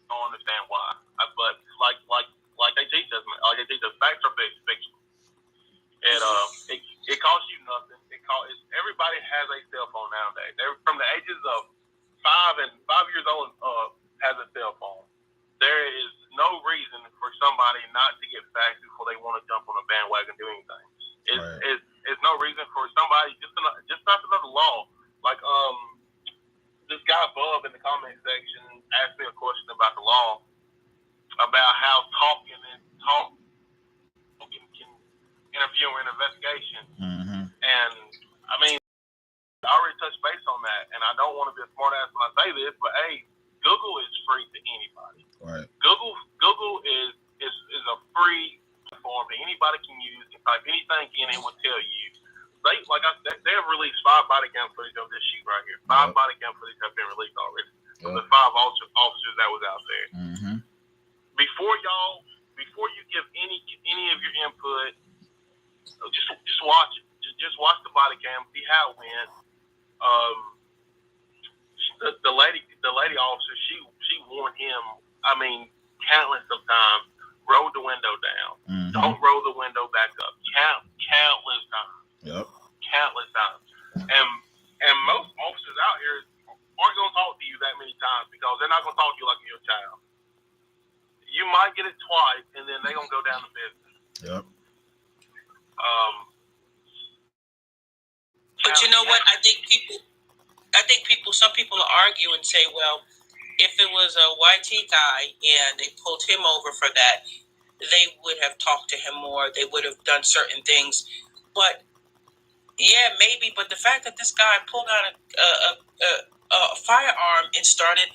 don't understand why. But like they teach us, facts are fictional, and it costs you nothing. Everybody has a cell phone nowadays. From the ages of 5 years old has a cell phone. There is no reason for somebody not to get facts before they want to jump on a bandwagon and do anything. It's no reason for somebody just not to know the law. Like this guy Bub in the comment section asked me a question about the law, about how talking can interfere in an investigation. And I mean, I already touched base on that, and I don't want to be a smart ass when I say this, but hey, Google is free to anybody. Right. Google is a free platform that anybody can use. Can type anything in, it will tell you. They have released 5 body cam footage of this shoot right here. 5 body cam footage have been released already. Of the 5 officers that was out there. Before you give any of your input, just watch it. Just watch the body cam, see how it went. The lady officer, she warned him. I mean, countless of times. Roll the window down. Don't roll the window back up. Countless times. Yep. Countless times. And most officers out here aren't going to talk to you that many times because they're not going to talk to you like you're a child. You might get it twice, and then they're going to go down to business. Yep. But you know what? I think some people argue and say, well, if it was a YT guy and they pulled him over for that, they would have talked to him more. They would have done certain things. But yeah, maybe. But the fact that this guy pulled out a firearm and started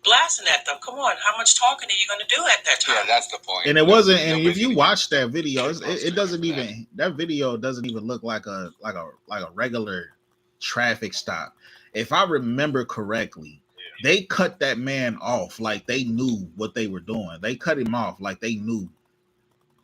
blasting at them, come on, how much talking are you going to do at that time? Yeah, that's the point. And it wasn't. And if you watch that video, it doesn't even. That video doesn't even look like a regular traffic stop. If I remember correctly, they cut that man off like they knew what they were doing. They cut him off like they knew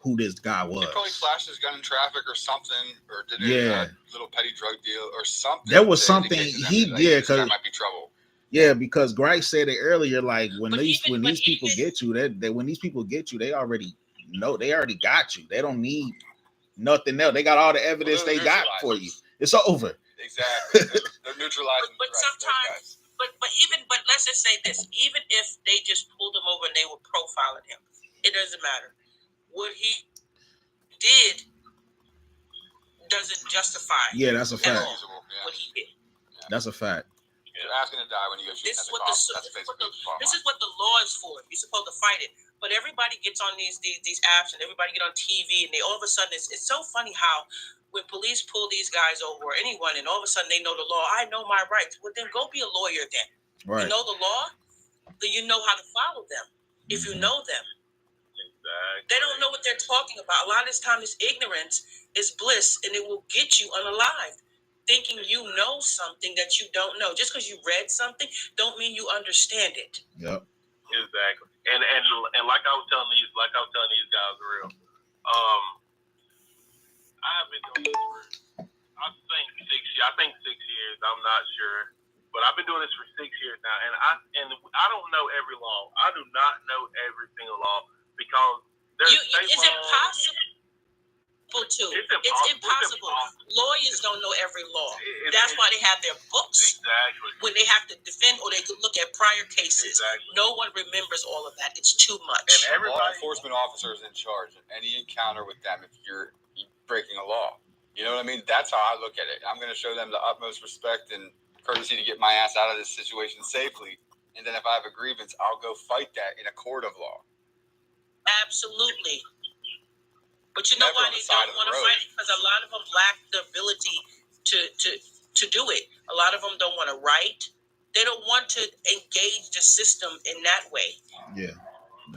who this guy was. He probably flashed his gun in traffic or something, or did a little petty drug deal or something. There was something because there might be trouble. Yeah, because Greg said it earlier. Like when these people get you, when these people get you, they already know, they already got you. They don't need nothing else. They got all the evidence they got for you. It's over. Exactly. They're neutralizing. But sometimes, but let's just say this: even if they just pulled him over and they were profiling him, it doesn't matter. What he did doesn't justify. Yeah, that's a fact. What he did. That's a fact. You're asking to die when you go shooting at the cop. This is what the law is for. You're supposed to fight it. But everybody gets on these apps and everybody get on TV and they all of a sudden it's so funny how when police pull these guys over or anyone and all of a sudden they know the law. I know my rights. Well, then go be a lawyer then. Right. You know the law, then you know how to follow them if you know them. Exactly. They don't know what they're talking about. A lot of this time, this ignorance is bliss, and it will get you unalived. Thinking you know something that you don't know. Just because you read something, don't mean you understand it. Yep. Exactly. And like I was telling these guys, real. I have been doing this for I think 6 years. I'm not sure, but I've been doing this for 6 years now, and I don't know every law. I do not know every single law because it's impossible. It's impossible. Lawyers don't know every law. That's why they have their books. Exactly. When they have to defend or they could look at prior cases. Exactly. No one remembers all of that. It's too much. And law enforcement officers in charge of any encounter with them if you're breaking a law. You know what I mean? That's how I look at it. I'm going to show them the utmost respect and courtesy to get my ass out of this situation safely. And then if I have a grievance, I'll go fight that in a court of law. Absolutely. But you know why they don't want to fight it? Because a lot of them lack the ability to do it. A lot of them don't want to write. They don't want to engage the system in that way. Yeah.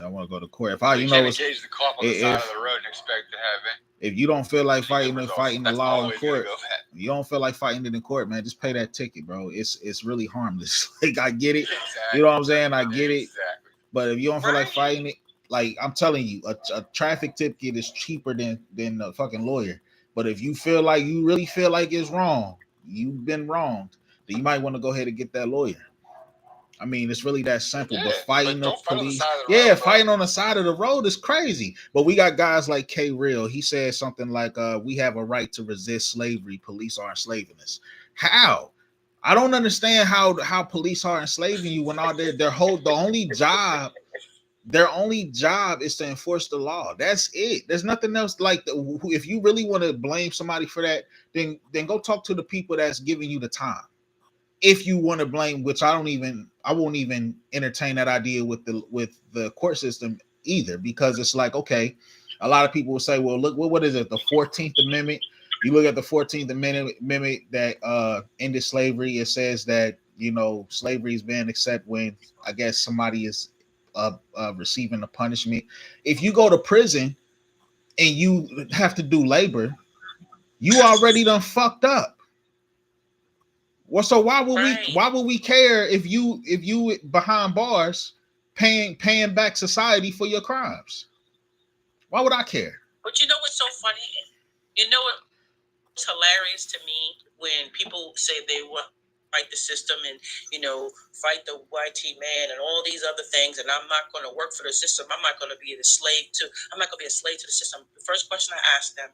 I want to go to court. If you can't engage the cop on the side of the road and expect to have it. If you don't feel like fighting the law in court, you don't feel like fighting it in court, man, just pay that ticket, bro. It's really harmless. Like, I get it. Exactly. You know what I'm saying? I get it. Exactly. But if you don't feel like fighting it, like I'm telling you, a traffic ticket is cheaper than a fucking lawyer. But if you really feel like it's wrong, you've been wronged, then you might want to go ahead and get that lawyer. I mean, it's really that simple. Yeah, but fighting the police, fighting on the side of the road is crazy. But we got guys like K Real. He said something like, "We have a right to resist slavery. Police are enslaving us." How? I don't understand how police are enslaving you when all their only job is to enforce the law. That's it. There's nothing else. Like, if you really want to blame somebody for that, then go talk to the people that's giving you the time. If you want to blame, which I won't even entertain that idea with the court system either, because it's like, okay, a lot of people will say, well, look, what is it? The 14th Amendment. You look at the 14th Amendment that ended slavery. It says that, slavery is banned except when, I guess, somebody is receiving a punishment. If you go to prison and you have to do labor, you already done fucked up. Well, so why would we care if you behind bars paying back society for your crimes? Why would I care? But you know what's so funny? You know what's hilarious to me when people say they want to fight the system and fight the YT man and all these other things, and I'm not going to work for the system. I'm not going to be a slave to the system. The first question I ask them: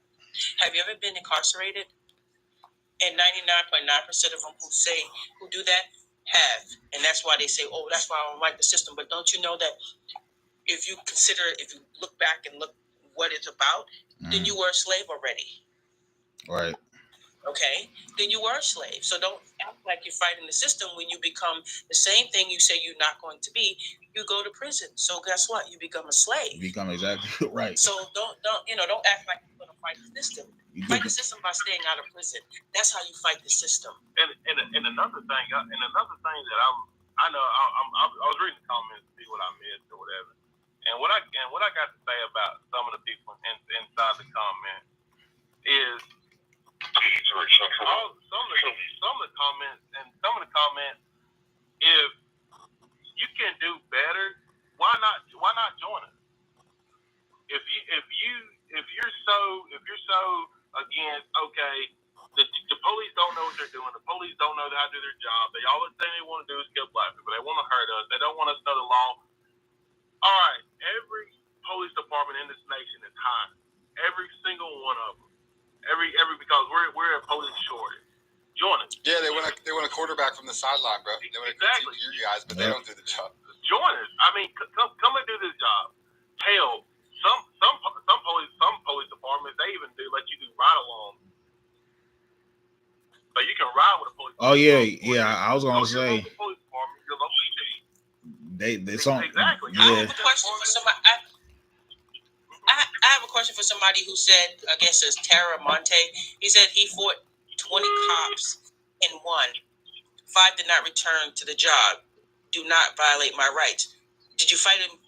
have you ever been incarcerated? And 99.9% of them who do that have. And that's why they say, oh, that's why I don't like the system. But don't you know that if you look back and look what it's about, then you were a slave already. Right. Okay? Then you were a slave. So don't act like you're fighting the system when you become the same thing you say you're not going to be. You go to prison. So guess what? You become a slave. You become exactly right. So don't act like you're going to fight the system. Fight the system by staying out of prison. That's how you fight the system. And another thing that I was reading the comments to see what I missed or whatever. And what I got to say about some of the people inside the comment is some of the comments. If you can do better, why not join us? If you're so against, okay, the police don't know what they're doing. The police don't know how to do their job. All the thing they want to do is kill black people. They want to hurt us. They don't want us to know the law. All right, every police department in this nation is high. Every single one of them. Every because we're a police shortage. Join us. Yeah, they want a quarterback from the sideline, bro. They want to exactly you guys, but they don't do the job. Join us. I mean, come and do this job. Hell, some police departments, they even let you do ride along. So you can ride with a police. Oh yeah. I was gonna say. Police department, your local chief. They exactly. Yeah. I have a question for somebody. question for somebody who said, I guess it's Tara Monte. He said he fought 20 cops and won. 5 did not return to the job. Do not violate my rights. Did you fight in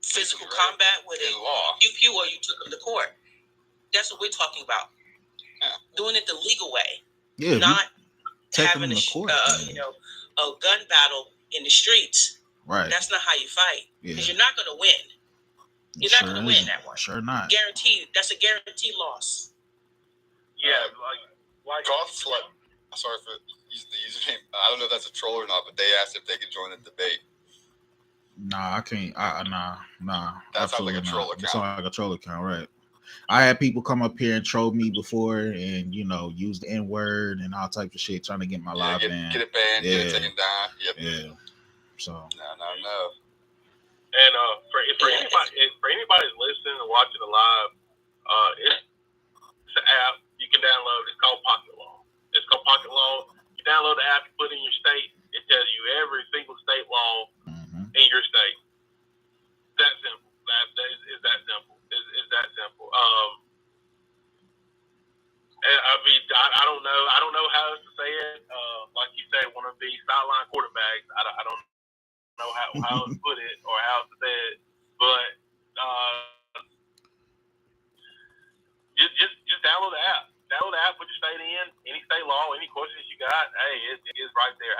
physical combat with a pew or you took them to court? That's what we're talking about. Doing it the legal way. Yeah, not having a gun battle in the streets. Right. That's not how you fight. Because you're not going to win. You're not going to win that one. Sure not. Guaranteed. That's a guaranteed loss. Yeah, like Goth's like, sorry for using the username. I don't know if that's a troll or not, but they asked if they could join the debate. Nah, I can't. Nah. That sounds like a troll account. That sounds like a troll account, right? I had people come up here and troll me before, and use the N-word and all types of shit, trying to get my live banned. Get it banned, get it taken down. Yep. Yeah. So. No. And for anybody listening and watching the live, it's an app you can download. It's called Pocket Law. You download the app, you put in your state. It tells you every single state law in your state. That simple. It's that simple. It's that simple. And I mean, I don't know how else to say it. Like you say, one of these sideline quarterbacks. I don't know how to put it or how to say it, but just download the app. Download the app, put your state in, any state law, any questions you got. Hey, it is right there.